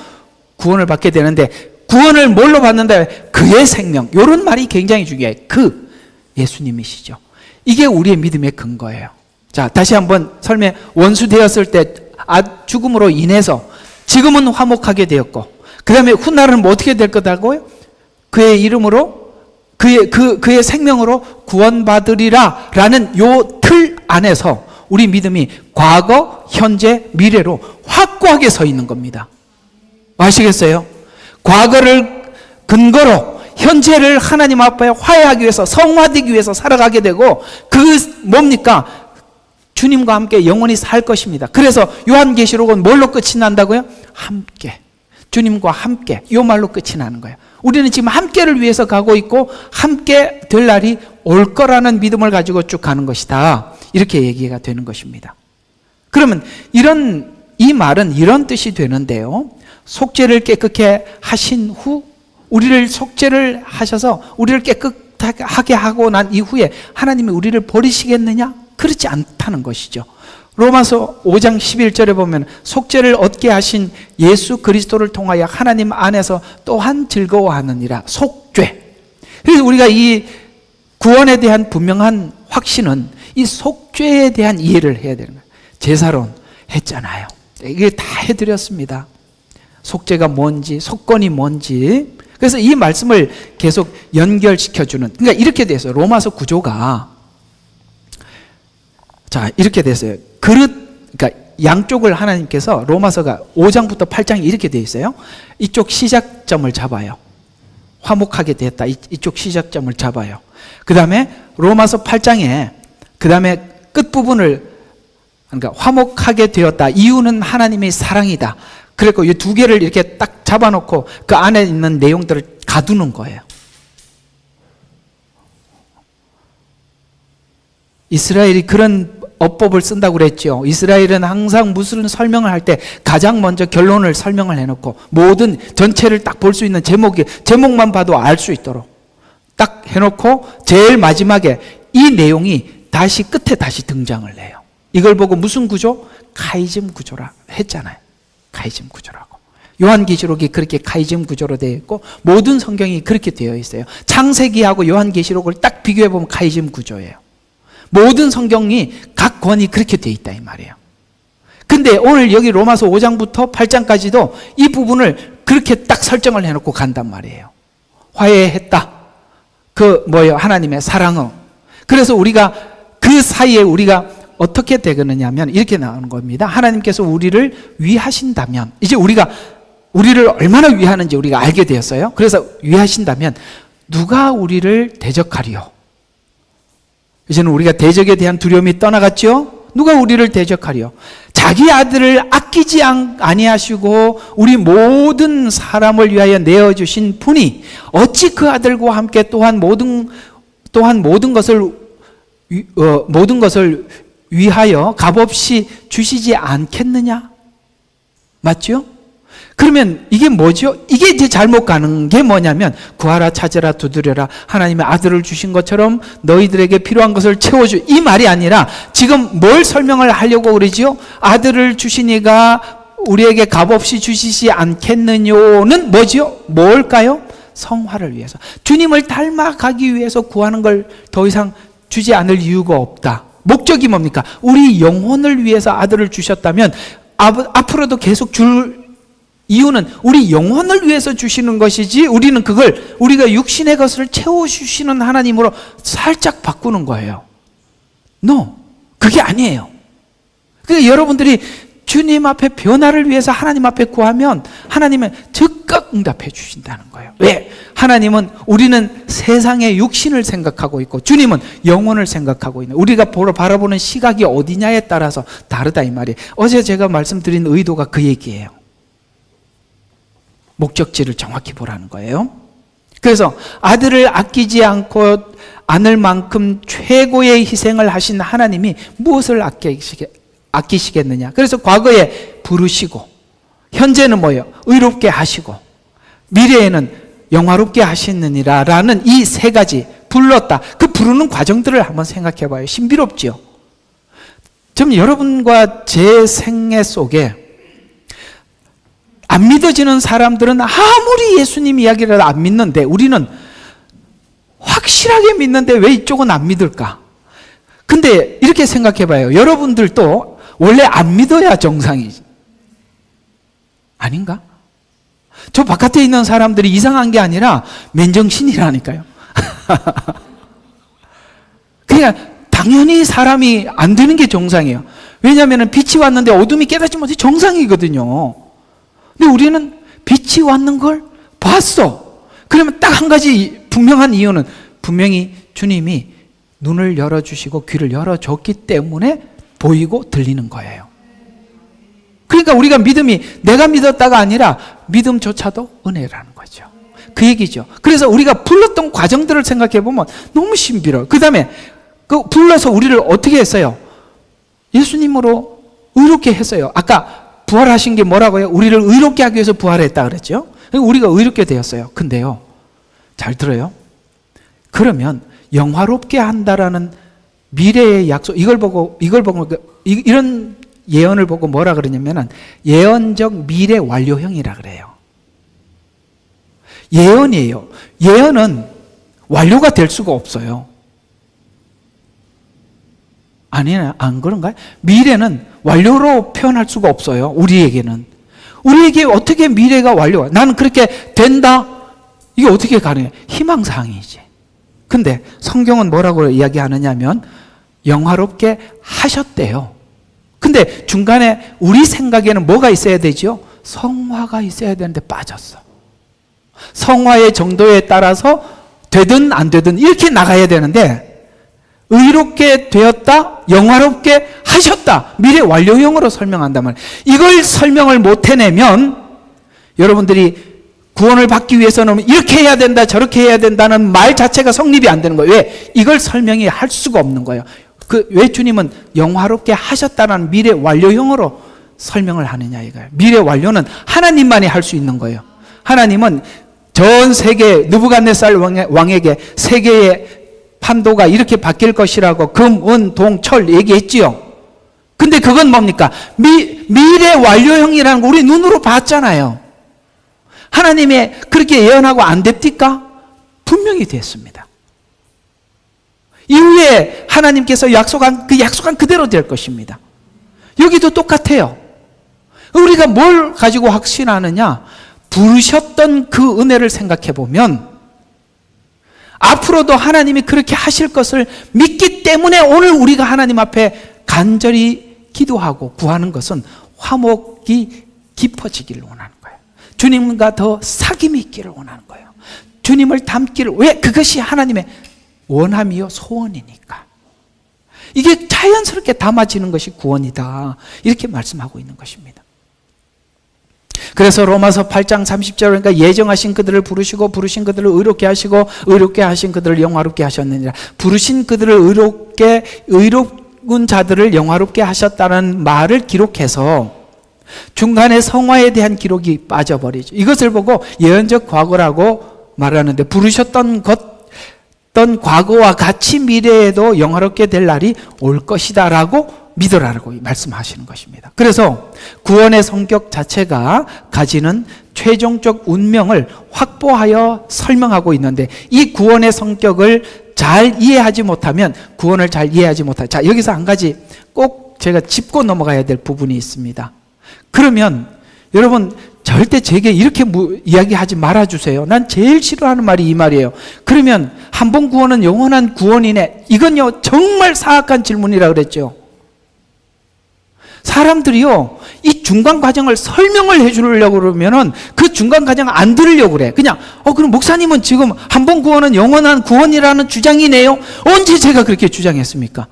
구원을 받게 되는데, 구원을 뭘로 받는다? 그의 생명. 이런 말이 굉장히 중요해요. 그 예수님이시죠. 이게 우리의 믿음의 근거예요. 자, 다시 한번 설명. 원수 되었을 때 죽음으로 인해서 지금은 화목하게 되었고, 그 다음에 훗날은 뭐 어떻게 될 거다고요? 그의 이름으로, 그의 생명으로 구원받으리라 라는 요 틀 안에서 우리 믿음이 과거, 현재, 미래로 확고하게 서 있는 겁니다. 아시겠어요? 과거를 근거로 현재를 하나님 앞에 화해하기 위해서, 성화되기 위해서 살아가게 되고, 그 뭡니까? 주님과 함께 영원히 살 것입니다. 그래서 요한계시록은 뭘로 끝이 난다고요? 함께. 주님과 함께. 이 말로 끝이 나는 거예요. 우리는 지금 함께를 위해서 가고 있고 함께 될 날이 올 거라는 믿음을 가지고 쭉 가는 것이다. 이렇게 얘기가 되는 것입니다. 그러면 이 말은 이런 뜻이 되는데요. 속죄를 깨끗하게 하신 후, 우리를 속죄를 하셔서 우리를 깨끗하게 하고 난 이후에 하나님이 우리를 버리시겠느냐? 그렇지 않다는 것이죠. 로마서 5장 11절에 보면 속죄를 얻게 하신 예수 그리스도를 통하여 하나님 안에서 또한 즐거워하느니라. 속죄. 그래서 우리가 이 구원에 대한 분명한 확신은 이 속죄에 대한 이해를 해야 되는 거예요. 제사론 했잖아요. 이게 다 해드렸습니다. 속죄가 뭔지, 속건이 뭔지. 그래서 이 말씀을 계속 연결시켜주는, 그러니까 이렇게 돼서 로마서 구조가, 자, 이렇게 됐어요. 그러니까 양쪽을 하나님께서 로마서가 5장부터 8장이 이렇게 되어 있어요. 이쪽 시작점을 잡아요. 화목하게 됐다. 이쪽 시작점을 잡아요. 그 다음에 로마서 8장에 그 다음에 끝부분을, 그러니까 화목하게 되었다. 이유는 하나님의 사랑이다. 그리고 이 두 개를 이렇게 딱 잡아놓고 그 안에 있는 내용들을 가두는 거예요. 이스라엘이 그런 어법을 쓴다고 그랬죠. 이스라엘은 항상 무슨 설명을 할 때 가장 먼저 결론을 설명을 해놓고 모든 전체를 딱 볼 수 있는 제목만 봐도 알 수 있도록 딱 해놓고 제일 마지막에 이 내용이 다시 끝에 다시 등장을 해요. 이걸 보고 무슨 구조? 카이즘 구조라 했잖아요. 카이즘 구조라고. 요한계시록이 그렇게 카이즘 구조로 되어 있고 모든 성경이 그렇게 되어 있어요. 창세기하고 요한계시록을 딱 비교해 보면 카이즘 구조예요. 모든 성경이 각 권이 그렇게 되어 있다 이 말이에요. 근데 오늘 여기 로마서 5장부터 8장까지도 이 부분을 그렇게 딱 설정을 해놓고 간단 말이에요. 화해했다. 하나님의 사랑은. 그래서 우리가 그 사이에 우리가 어떻게 되겠느냐면 이렇게 나오는 겁니다. 하나님께서 우리를 위하신다면, 이제 우리를 얼마나 위하는지 우리가 알게 되었어요. 그래서 위하신다면 누가 우리를 대적하리요? 이제는 우리가 대적에 대한 두려움이 떠나갔죠? 누가 우리를 대적하리요? 자기 아들을 아끼지 아니하시고 우리 모든 사람을 위하여 내어주신 분이 어찌 그 아들과 함께 또한 모든 것을 위하여 값없이 주시지 않겠느냐? 맞죠? 그러면 이게 뭐죠? 이게 이제 잘못 가는 게 뭐냐면 구하라 찾으라 두드려라 하나님의 아들을 주신 것처럼 너희들에게 필요한 것을 채워주, 이 말이 아니라 지금 뭘 설명을 하려고 그러지요? 아들을 주시니가 우리에게 값없이 주시지 않겠느냐는 뭐지요? 뭘까요? 성화를 위해서, 주님을 닮아가기 위해서 구하는 걸 더 이상 주지 않을 이유가 없다. 목적이 뭡니까? 우리 영혼을 위해서 아들을 주셨다면 앞으로도 계속 줄 이유는 우리 영혼을 위해서 주시는 것이지, 우리는 그걸 우리가 육신의 것을 채워주시는 하나님으로 살짝 바꾸는 거예요. No, 그게 아니에요. 그러니까 여러분들이 주님 앞에 변화를 위해서 하나님 앞에 구하면 하나님은 즉각 응답해 주신다는 거예요. 왜? 하나님은, 우리는 세상의 육신을 생각하고 있고 주님은 영혼을 생각하고 있는, 우리가 바라보는 시각이 어디냐에 따라서 다르다 이 말이에요. 어제 제가 말씀드린 의도가 그 얘기예요. 목적지를 정확히 보라는 거예요. 그래서 아들을 아끼지 않을 만큼 최고의 희생을 하신 하나님이 무엇을 아끼시겠느냐? 그래서 과거에 부르시고, 현재는 뭐예요? 의롭게 하시고, 미래에는 영화롭게 하시느니라 라는 이 세 가지 불렀다. 그 부르는 과정들을 한번 생각해 봐요. 신비롭지요. 좀 여러분과 제 생애 속에 안 믿어지는 사람들은 아무리 예수님 이야기를 안 믿는데 우리는 확실하게 믿는데 왜 이쪽은 안 믿을까? 근데 이렇게 생각해 봐요. 여러분들도 원래 안 믿어야 정상이지. 아닌가? 저 바깥에 있는 사람들이 이상한 게 아니라 맨정신이라니까요. 그냥 당연히 사람이 안 되는 게 정상이에요. 왜냐하면 빛이 왔는데 어둠이 깨닫지 못해 정상이거든요. 근데 우리는 빛이 왔는 걸 봤어. 그러면 딱 한 가지 분명한 이유는 분명히 주님이 눈을 열어주시고 귀를 열어줬기 때문에 보이고 들리는 거예요. 그러니까 우리가 믿음이 내가 믿었다가 아니라 믿음조차도 은혜라는 거죠. 그 얘기죠. 그래서 우리가 불렀던 과정들을 생각해 보면 너무 신비로워요. 그 다음에 그 불러서 우리를 어떻게 했어요? 예수님으로 의롭게 했어요. 아까 부활하신 게 뭐라고요? 우리를 의롭게 하기 위해서 부활했다 그랬죠. 우리가 의롭게 되었어요. 근데요, 잘 들어요. 그러면 영화롭게 한다라는 미래의 약속, 이걸 보고 이런 예언을 보고 뭐라 그러냐면은 예언적 미래 완료형이라 그래요. 예언이에요. 예언은 완료가 될 수가 없어요. 아니나 안 그런가요? 미래는 완료로 표현할 수가 없어요. 우리에게는. 우리에게 어떻게 미래가 완료가? 나는 그렇게 된다. 이게 어떻게 가능해? 희망사항이지. 근데 성경은 뭐라고 이야기하느냐면 영화롭게 하셨대요. 근데 중간에 우리 생각에는 뭐가 있어야 되죠? 성화가 있어야 되는데 빠졌어. 성화의 정도에 따라서 되든 안 되든 이렇게 나가야 되는데 의롭게 되었다, 영화롭게 하셨다. 미래 완료형으로 설명한단 말이에요. 이걸 설명을 못 해내면 여러분들이 구원을 받기 위해서는 이렇게 해야 된다, 저렇게 해야 된다는 말 자체가 성립이 안 되는 거예요. 왜? 이걸 설명이 할 수가 없는 거예요. 왜 주님은 영화롭게 하셨다는 미래 완료형으로 설명을 하느냐 이거예요. 미래 완료는 하나님만이 할 수 있는 거예요. 하나님은 전 세계 느부갓네살 왕에게 세계의 판도가 이렇게 바뀔 것이라고 금, 은, 동, 철 얘기했지요. 근데 그건 뭡니까? 미래 완료형이라는 거 우리 눈으로 봤잖아요. 하나님의 그렇게 예언하고 안 됩니까? 분명히 됐습니다. 이후에 하나님께서 약속한 그대로 될 것입니다. 여기도 똑같아요. 우리가 뭘 가지고 확신하느냐? 부르셨던 그 은혜를 생각해 보면 앞으로도 하나님이 그렇게 하실 것을 믿기 때문에 오늘 우리가 하나님 앞에 간절히 기도하고 구하는 것은 화목이 깊어지기를 원하는 거예요. 주님과 더 사귐이 있기를 원하는 거예요. 주님을 닮기를. 왜? 그것이 하나님의 원함이요 소원이니까. 이게 자연스럽게 담아지는 것이 구원이다. 이렇게 말씀하고 있는 것입니다. 그래서 로마서 8장 30절 그러니까 예정하신 그들을 부르시고 부르신 그들을 의롭게 하시고 의롭게 하신 그들을 영화롭게 하셨느니라. 부르신 그들을 의로운 자들을 영화롭게 하셨다는 말을 기록해서 중간에 성화에 대한 기록이 빠져버리죠. 이것을 보고 예언적 과거라고 말하는데 부르셨던 과거와 같이 미래에도 영화롭게 될 날이 올 것이다라고 믿으라고 말씀하시는 것입니다. 그래서 구원의 성격 자체가 가지는 최종적 운명을 확보하여 설명하고 있는데 이 구원의 성격을 잘 이해하지 못하면 구원을 잘 이해하지 못하죠. 자, 여기서 한 가지 꼭 제가 짚고 넘어가야 될 부분이 있습니다. 그러면 여러분 절대 제게 이렇게 이야기하지 말아주세요. 난 제일 싫어하는 말이 이 말이에요. 그러면 한 번 구원은 영원한 구원이네. 이건요 정말 사악한 질문이라 그랬죠. 사람들이요 이 중간 과정을 설명을 해주려고 그러면은 그 중간 과정 안 들으려고 그래. 그냥 그럼 목사님은 지금 한 번 구원은 영원한 구원이라는 주장이네요. 언제 제가 그렇게 주장했습니까?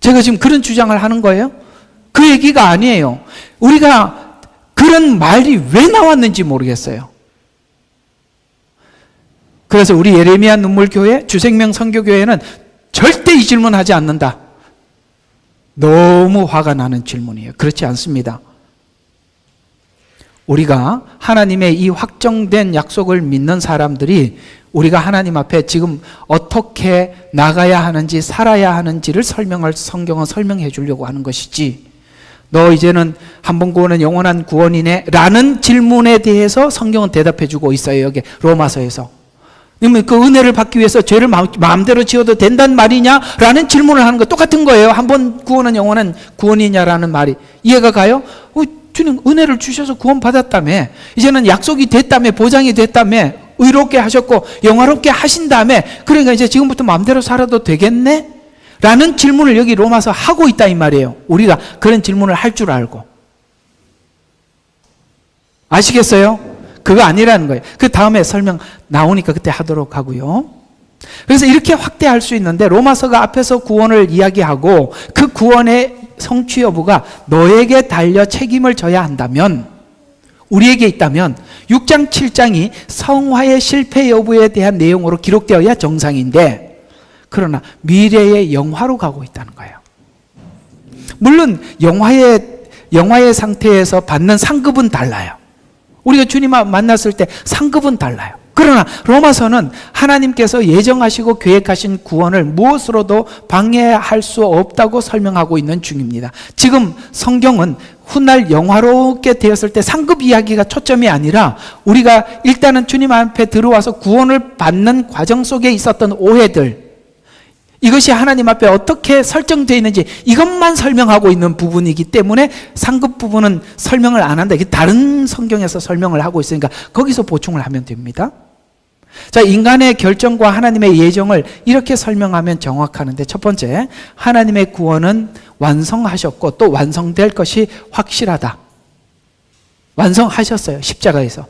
제가 지금 그런 주장을 하는 거예요? 그 얘기가 아니에요. 우리가 그런 말이 왜 나왔는지 모르겠어요. 그래서 우리 예레미야 눈물교회 주생명 선교교회는 절대 이 질문하지 않는다. 너무 화가 나는 질문이에요. 그렇지 않습니다. 우리가 하나님의 이 확정된 약속을 믿는 사람들이 우리가 하나님 앞에 지금 어떻게 나가야 하는지 살아야 하는지를 성경은 설명해 주려고 하는 것이지, 너 이제는 한 번 구원은 영원한 구원이네 라는 질문에 대해서 성경은 대답해 주고 있어요. 여기 로마서에서. 그러면 그 은혜를 받기 위해서 죄를 마음대로 지어도 된단 말이냐 라는 질문을 하는 거 똑같은 거예요. 한 번 구원은 영원한 구원이냐라는 말이 이해가 가요? 주님 은혜를 주셔서 구원 받았다며, 이제는 약속이 됐다며, 보장이 됐다며, 의롭게 하셨고 영화롭게 하신 다음에, 그러니까 이제 지금부터 마음대로 살아도 되겠네? 라는 질문을 여기 로마서 하고 있다 이 말이에요. 우리가 그런 질문을 할 줄 알고. 아시겠어요? 그거 아니라는 거예요. 그 다음에 설명 나오니까 그때 하도록 하고요. 그래서 이렇게 확대할 수 있는데, 로마서가 앞에서 구원을 이야기하고 그 구원의 성취 여부가 너에게 달려 책임을 져야 한다면, 우리에게 있다면 6장 7장이 성화의 실패 여부에 대한 내용으로 기록되어야 정상인데, 그러나 미래의 영화로 가고 있다는 거예요. 물론 영화의 상태에서 받는 상급은 달라요. 우리가 주님 만났을 때 상급은 달라요. 그러나 로마서는 하나님께서 예정하시고 계획하신 구원을 무엇으로도 방해할 수 없다고 설명하고 있는 중입니다. 지금 성경은 훗날 영화롭게 되었을 때 상급 이야기가 초점이 아니라, 우리가 일단은 주님 앞에 들어와서 구원을 받는 과정 속에 있었던 오해들, 이것이 하나님 앞에 어떻게 설정되어 있는지 이것만 설명하고 있는 부분이기 때문에 상급 부분은 설명을 안 한다. 이게 다른 성경에서 설명을 하고 있으니까 거기서 보충을 하면 됩니다. 자, 인간의 결정과 하나님의 예정을 이렇게 설명하면 정확하는데, 첫 번째, 하나님의 구원은 완성하셨고 또 완성될 것이 확실하다. 완성하셨어요. 십자가에서.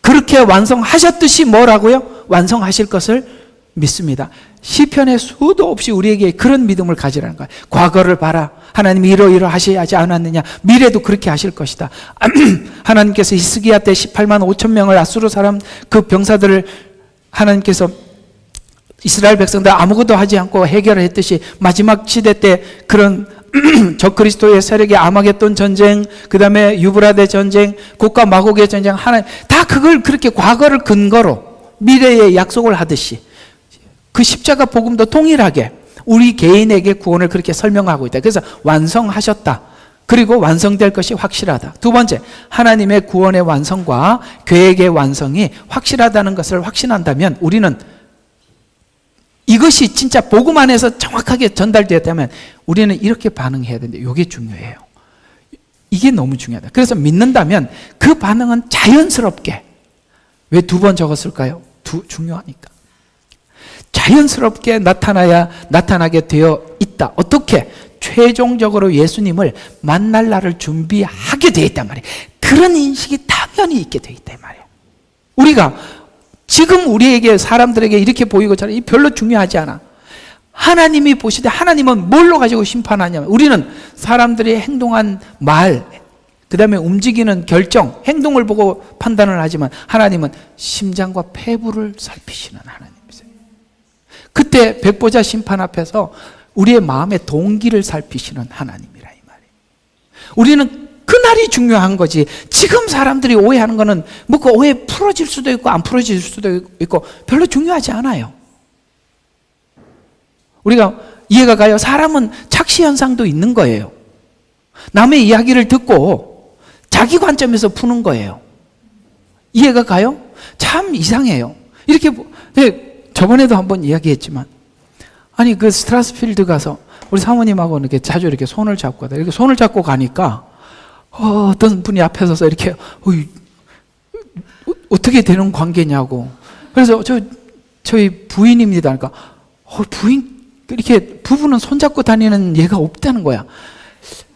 그렇게 완성하셨듯이 뭐라고요? 완성하실 것을 믿습니다. 시편에 수도 없이 우리에게 그런 믿음을 가지라는 거예요. 과거를 봐라. 하나님이 이러하시지 않았느냐. 미래도 그렇게 하실 것이다. 하나님께서 히스기야 때 18만 5천 명을 아수르 사람 그 병사들을 하나님께서 이스라엘 백성들 아무것도 하지 않고 해결했듯이, 마지막 시대 때 그런 적그리스도의 세력의 아마겟돈 전쟁, 그 다음에 유브라데 전쟁, 국가 마곡의 전쟁, 하나님 다 그걸 그렇게 과거를 근거로 미래의 약속을 하듯이 그 십자가 복음도 동일하게 우리 개인에게 구원을 그렇게 설명하고 있다. 그래서 완성하셨다. 그리고 완성될 것이 확실하다. 두 번째, 하나님의 구원의 완성과 계획의 완성이 확실하다는 것을 확신한다면, 우리는 이것이 진짜 복음 안에서 정확하게 전달되었다면 우리는 이렇게 반응해야 되는데, 이게 중요해요. 이게 너무 중요하다. 그래서 믿는다면 그 반응은 자연스럽게, 왜 두 번 적었을까요? 중요하니까. 자연스럽게 나타나게 되어 있다. 어떻게? 최종적으로 예수님을 만날 날을 준비하게 되어 있단 말이에요. 그런 인식이 당연히 있게 되어 있단 말이에요. 우리가 지금 우리에게, 사람들에게 이렇게 보이고 저는 별로 중요하지 않아. 하나님이 보시되, 하나님은 뭘로 가지고 심판하냐면, 우리는 사람들이 행동한 말, 그 다음에 움직이는 결정, 행동을 보고 판단을 하지만 하나님은 심장과 폐부를 살피시는 하나님이세요. 그때 백보자 심판 앞에서 우리의 마음의 동기를 살피시는 하나님이라 이 말이에요. 우리는 그날이 중요한 거지. 지금 사람들이 오해하는 거는 뭐 그 오해 풀어질 수도 있고 안 풀어질 수도 있고 별로 중요하지 않아요. 우리가 이해가 가요? 사람은 착시 현상도 있는 거예요. 남의 이야기를 듣고 자기 관점에서 푸는 거예요. 이해가 가요? 참 이상해요. 이렇게 저번에도 한번 이야기했지만, 아니 그 스트라스필드 가서 우리 사모님하고 이렇게 자주 이렇게 손을 잡고 가다, 이렇게 손을 잡고 가니까 어떤 분이 앞에 서서 이렇게 어떻게 되는 관계냐고. 그래서 저희 부인입니다. 그러니까 부인 이렇게 부부는 손잡고 다니는 예가 없다는 거야.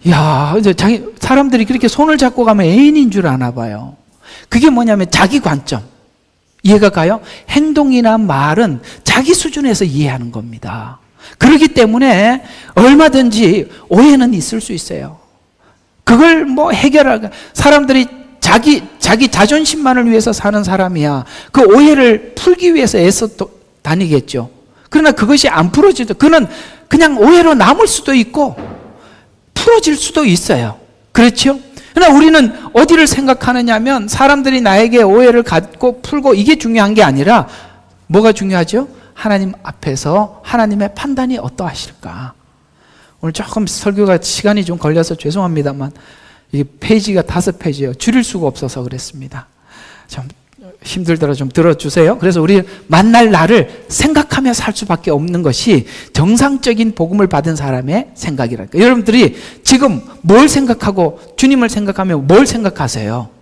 야, 이제 사람들이 그렇게 손을 잡고 가면 애인인 줄 아나 봐요. 그게 뭐냐면 자기 관점. 이해가 가요? 행동이나 말은 자기 수준에서 이해하는 겁니다. 그렇기 때문에 얼마든지 오해는 있을 수 있어요. 그걸 뭐 해결할, 사람들이 자기 자존심만을 위해서 사는 사람이야. 그 오해를 풀기 위해서 애써 다니겠죠. 그러나 그것이 안 풀어지도, 그는 그냥 오해로 남을 수도 있고 풀어질 수도 있어요. 그렇죠? 그러나 우리는 어디를 생각하느냐 하면, 사람들이 나에게 오해를 갖고 풀고 이게 중요한 게 아니라 뭐가 중요하죠? 하나님 앞에서 하나님의 판단이 어떠하실까? 오늘 조금 설교가 시간이 좀 걸려서 죄송합니다만 이 페이지가 5페이지예요. 줄일 수가 없어서 그랬습니다. 좀 힘들더라 좀 들어주세요. 그래서 우리 만날 날을 생각하며 살 수밖에 없는 것이 정상적인 복음을 받은 사람의 생각이랄까. 여러분들이 지금 뭘 생각하고 주님을 생각하며 뭘 생각하세요?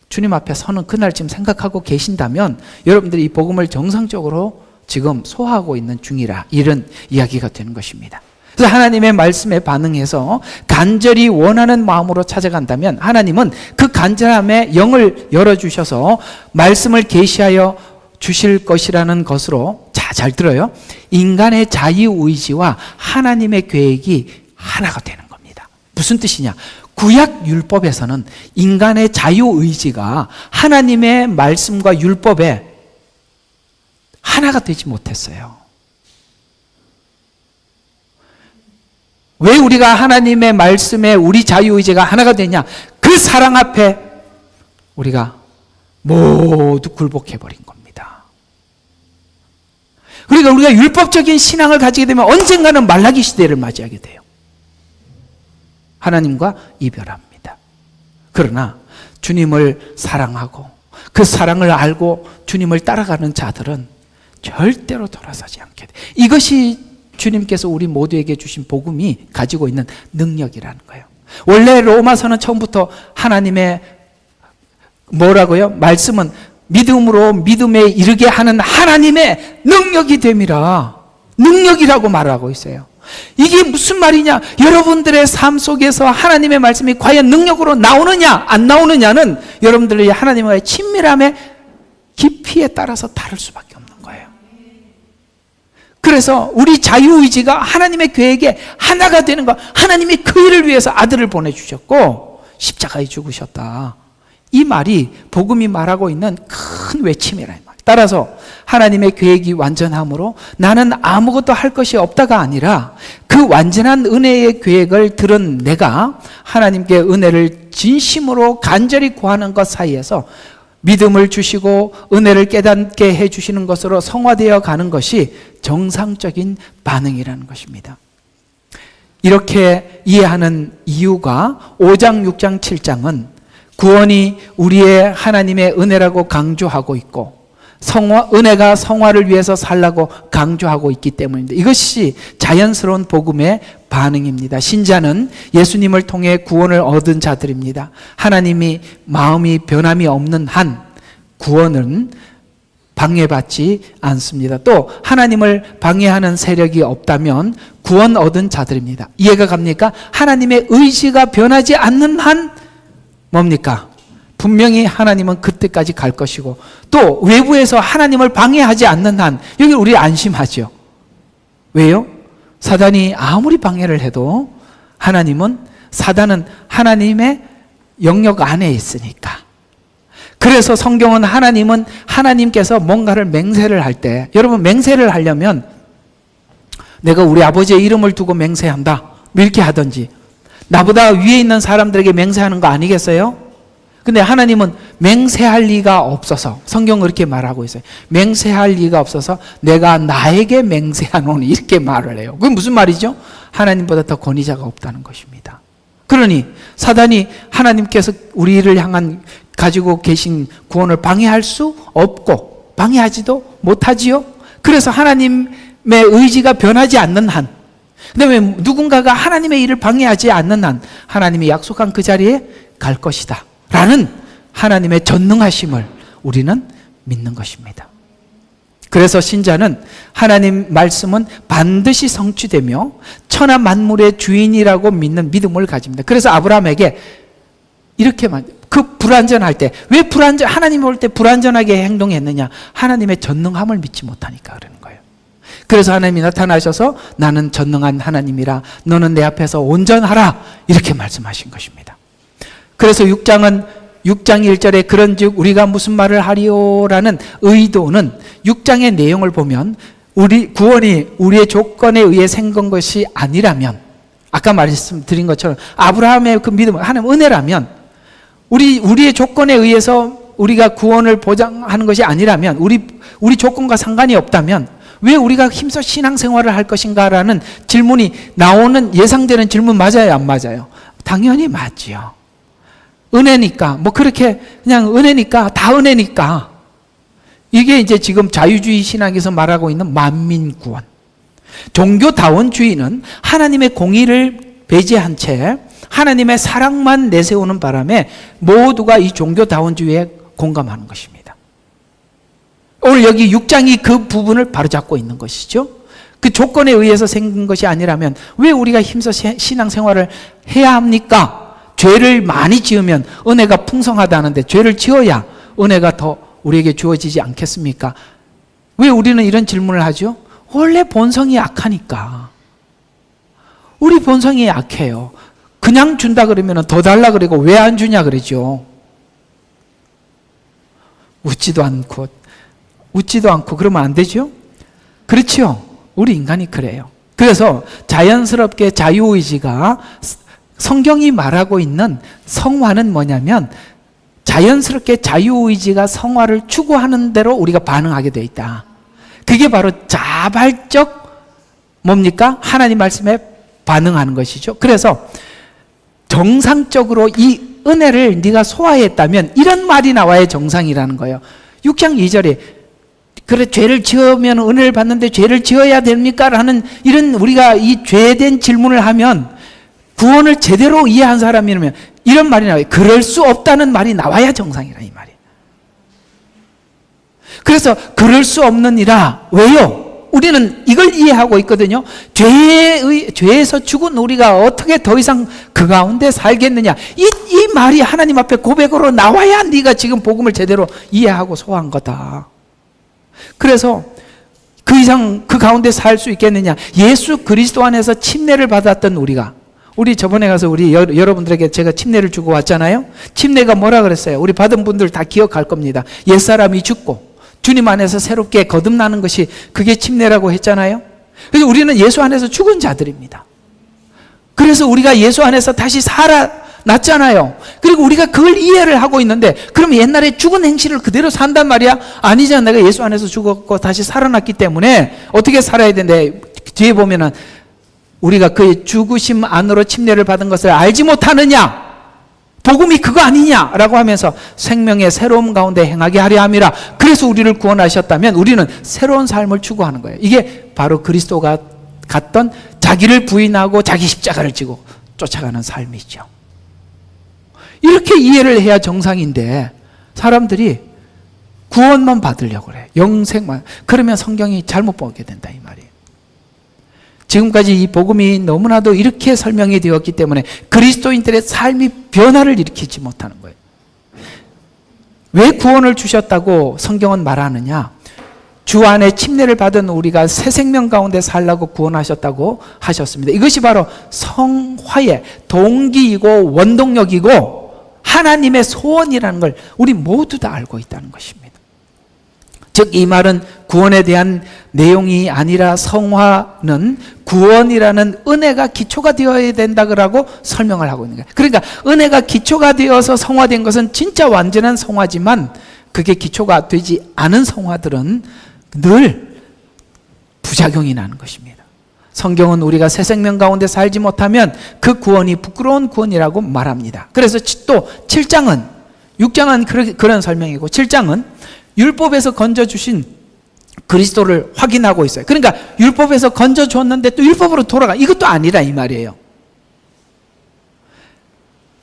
주님 앞에 서는 그날쯤 생각하고 계신다면 여러분들이 이 복음을 정상적으로 지금 소화하고 있는 중이라 이런 이야기가 되는 것입니다. 그래서 하나님의 말씀에 반응해서 간절히 원하는 마음으로 찾아간다면 하나님은 그 간절함에 영을 열어주셔서 말씀을 계시하여 주실 것이라는 것으로 잘 들어요. 인간의 자유의지와 하나님의 계획이 하나가 되는 겁니다. 무슨 뜻이냐? 구약 율법에서는 인간의 자유의지가 하나님의 말씀과 율법에 하나가 되지 못했어요. 왜 우리가 하나님의 말씀에 우리 자유의지가 하나가 되냐? 그 사랑 앞에 우리가 모두 굴복해버린 겁니다. 그러니까 우리가 율법적인 신앙을 가지게 되면 언젠가는 말라기 시대를 맞이하게 돼요. 하나님과 이별합니다. 그러나 주님을 사랑하고 그 사랑을 알고 주님을 따라가는 자들은 절대로 돌아서지 않게 돼요. 이것이 주님께서 우리 모두에게 주신 복음이 가지고 있는 능력이라는 거예요. 원래 로마서는 처음부터 하나님의 뭐라고요? 말씀은 믿음으로 믿음에 이르게 하는 하나님의 능력이 됨이라. 능력이라고 말하고 있어요. 이게 무슨 말이냐? 여러분들의 삶 속에서 하나님의 말씀이 과연 능력으로 나오느냐 안 나오느냐는 여러분들의 하나님과의 친밀함의 깊이에 따라서 다를 수밖에 없는 거예요. 그래서 우리 자유의지가 하나님의 계획에 하나가 되는 것, 하나님이 그 일을 위해서 아들을 보내주셨고 십자가에 죽으셨다. 이 말이 복음이 말하고 있는 큰 외침이라는 말. 따라서 하나님의 계획이 완전함으로 나는 아무것도 할 것이 없다가 아니라 그 완전한 은혜의 계획을 들은 내가 하나님께 은혜를 진심으로 간절히 구하는 것 사이에서 믿음을 주시고 은혜를 깨닫게 해주시는 것으로 성화되어 가는 것이 정상적인 반응이라는 것입니다. 이렇게 이해하는 이유가 5장, 6장, 7장은 구원이 우리의 하나님의 은혜라고 강조하고 있고 은혜가 성화를 위해서 살라고 강조하고 있기 때문입니다. 이것이 자연스러운 복음의 반응입니다. 신자는 예수님을 통해 구원을 얻은 자들입니다. 하나님이 마음이 변함이 없는 한 구원은 방해받지 않습니다. 또 하나님을 방해하는 세력이 없다면 구원 얻은 자들입니다. 이해가 갑니까? 하나님의 의지가 변하지 않는 한 뭡니까? 분명히 하나님은 그때까지 갈 것이고 또 외부에서 하나님을 방해하지 않는 한 여기 우리 안심하죠. 왜요? 사단이 아무리 방해를 해도 사단은 하나님의 영역 안에 있으니까. 그래서 성경은 하나님께서 뭔가를 맹세를 할 때, 여러분 맹세를 하려면 내가 우리 아버지의 이름을 두고 맹세한다 이렇게 하든지, 나보다 위에 있는 사람들에게 맹세하는 거 아니겠어요? 근데 하나님은 맹세할 리가 없어서, 성경은 그렇게 말하고 있어요. 맹세할 리가 없어서 내가 나에게 맹세하노니 이렇게 말을 해요. 그게 무슨 말이죠? 하나님보다 더 권위자가 없다는 것입니다. 그러니 사단이 하나님께서 우리를 향한 가지고 계신 구원을 방해할 수 없고 방해하지도 못하지요. 그래서 하나님의 의지가 변하지 않는 한, 그다음에 누군가가 하나님의 일을 방해하지 않는 한 하나님이 약속한 그 자리에 갈 것이다 라는 하나님의 전능하심을 우리는 믿는 것입니다. 그래서 신자는 하나님 말씀은 반드시 성취되며 천하 만물의 주인이라고 믿는 믿음을 가집니다. 그래서 아브라함에게 이렇게 그 불완전할 때, 왜 하나님 볼 때 불완전하게 행동했느냐? 하나님의 전능함을 믿지 못하니까 그러는 거예요. 그래서 하나님이 나타나셔서 나는 전능한 하나님이라 너는 내 앞에서 온전하라 이렇게 말씀하신 것입니다. 그래서 6장 1절에 그런즉 우리가 무슨 말을 하리오라는 의도는 6장의 내용을 보면 구원이 우리의 조건에 의해 생긴 것이 아니라면, 아까 말씀드린 것처럼 아브라함의 그 믿음은 하나님 은혜라면 우리의 조건에 의해서 우리가 구원을 보장하는 것이 아니라면, 우리 조건과 상관이 없다면 왜 우리가 힘써 신앙생활을 할 것인가라는 질문이 나오는, 예상되는 질문 맞아요, 안 맞아요? 당연히 맞지요. 은혜니까, 뭐 그렇게 그냥 은혜니까, 다 은혜니까. 이게 이제 지금 자유주의 신학에서 말하고 있는 만민구원. 종교다원주의는 하나님의 공의를 배제한 채 하나님의 사랑만 내세우는 바람에 모두가 이 종교다원주의에 공감하는 것입니다. 오늘 여기 6장이 그 부분을 바로잡고 있는 것이죠. 그 조건에 의해서 생긴 것이 아니라면 왜 우리가 힘써 신앙생활을 해야 합니까? 죄를 많이 지으면 은혜가 풍성하다는데 죄를 지어야 은혜가 더 우리에게 주어지지 않겠습니까? 왜 우리는 이런 질문을 하죠? 원래 본성이 약하니까. 우리 본성이 약해요. 그냥 준다 그러면 더 달라 그러고 왜 안 주냐 그러죠. 웃지도 않고 그러면 안 되죠? 그렇죠. 우리 인간이 그래요. 그래서 자연스럽게 자유의지가, 성경이 말하고 있는 성화는 뭐냐면 자연스럽게 자유의지가 성화를 추구하는 대로 우리가 반응하게 돼 있다. 그게 바로 자발적 뭡니까? 하나님 말씀에 반응하는 것이죠. 그래서 정상적으로 이 은혜를 네가 소화했다면 이런 말이 나와야 정상이라는 거예요. 6장 2절에 그래 죄를 지으면 은혜를 받는데 죄를 지어야 됩니까? 라는 이런, 우리가 이 죄된 질문을 하면 구원을 제대로 이해한 사람이라면 이런 말이 나와요. 그럴 수 없다는 말이 나와야 정상이라, 이 말이. 그래서 그럴 수 없느니라. 왜요? 우리는 이걸 이해하고 있거든요. 죄에서 죽은 우리가 어떻게 더 이상 그 가운데 살겠느냐. 이 말이 하나님 앞에 고백으로 나와야 네가 지금 복음을 제대로 이해하고 소화한 거다. 그래서 그 이상 그 가운데 살 수 있겠느냐. 예수 그리스도 안에서 침례를 받았던 우리 저번에 가서 우리 여러분들에게 제가 침례를 주고 왔잖아요. 침례가 뭐라 그랬어요? 우리 받은 분들 다 기억할 겁니다. 옛사람이 죽고 주님 안에서 새롭게 거듭나는 것이 그게 침례라고 했잖아요. 그래서 우리는 예수 안에서 죽은 자들입니다. 그래서 우리가 예수 안에서 다시 살아났잖아요. 그리고 우리가 그걸 이해를 하고 있는데, 그럼 옛날에 죽은 행실을 그대로 산단 말이야? 아니잖아. 내가 예수 안에서 죽었고 다시 살아났기 때문에 어떻게 살아야 되는데, 뒤에 보면은 우리가 그의 죽으심 안으로 침례를 받은 것을 알지 못하느냐? 복음이 그거 아니냐라고 하면서 생명의 새로움 가운데 행하게 하려 함이라. 그래서 우리를 구원하셨다면 우리는 새로운 삶을 추구하는 거예요. 이게 바로 그리스도가 갔던 자기를 부인하고 자기 십자가를 지고 쫓아가는 삶이죠. 이렇게 이해를 해야 정상인데 사람들이 구원만 받으려고 그래. 영생만. 그러면 성경이 잘못 보게 된다, 이 말이에요. 지금까지 이 복음이 너무나도 이렇게 설명이 되었기 때문에 그리스도인들의 삶이 변화를 일으키지 못하는 거예요. 왜 구원을 주셨다고 성경은 말하느냐? 주 안에 침례를 받은 우리가 새 생명 가운데 살라고 구원하셨다고 하셨습니다. 이것이 바로 성화의 동기이고 원동력이고 하나님의 소원이라는 걸 우리 모두 다 알고 있다는 것입니다. 즉 이 말은 구원에 대한 내용이 아니라 성화는 구원이라는 은혜가 기초가 되어야 된다고 설명을 하고 있는 거예요. 그러니까 은혜가 기초가 되어서 성화된 것은 진짜 완전한 성화지만 그게 기초가 되지 않은 성화들은 늘 부작용이 나는 것입니다. 성경은 우리가 새 생명 가운데 살지 못하면 그 구원이 부끄러운 구원이라고 말합니다. 그래서 또 7장은 6장은 그런 설명이고 7장은 율법에서 건져주신 그리스도를 확인하고 있어요. 그러니까 율법에서 건져줬는데 또 율법으로 돌아가. 이것도 아니라 이 말이에요.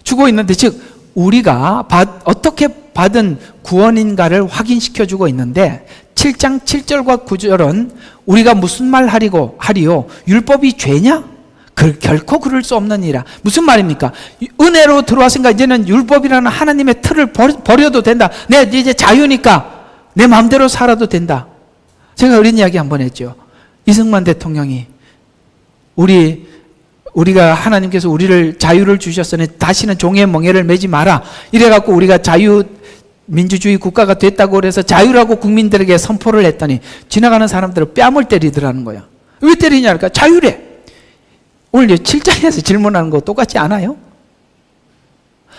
주고 있는데, 즉 우리가 어떻게 받은 구원인가를 확인시켜주고 있는데 7장 7절과 9절은 우리가 무슨 말 하리요? 율법이 죄냐? 결코 그럴 수 없느니라. 무슨 말입니까? 은혜로 들어왔으니까 이제는 율법이라는 하나님의 틀을 버려도 된다. 내가 이제 자유니까 내 마음대로 살아도 된다. 제가 이런 이야기 한번 했죠. 이승만 대통령이 우리가 하나님께서 우리를 자유를 주셨으니 다시는 종의 멍에를 매지 마라. 이래갖고 우리가 민주주의 국가가 됐다고 그래서 자유라고 국민들에게 선포를 했더니 지나가는 사람들은 뺨을 때리더라는 거야. 왜 때리냐? 그러니까 자유래. 오늘 7장에서 질문하는 거 똑같지 않아요?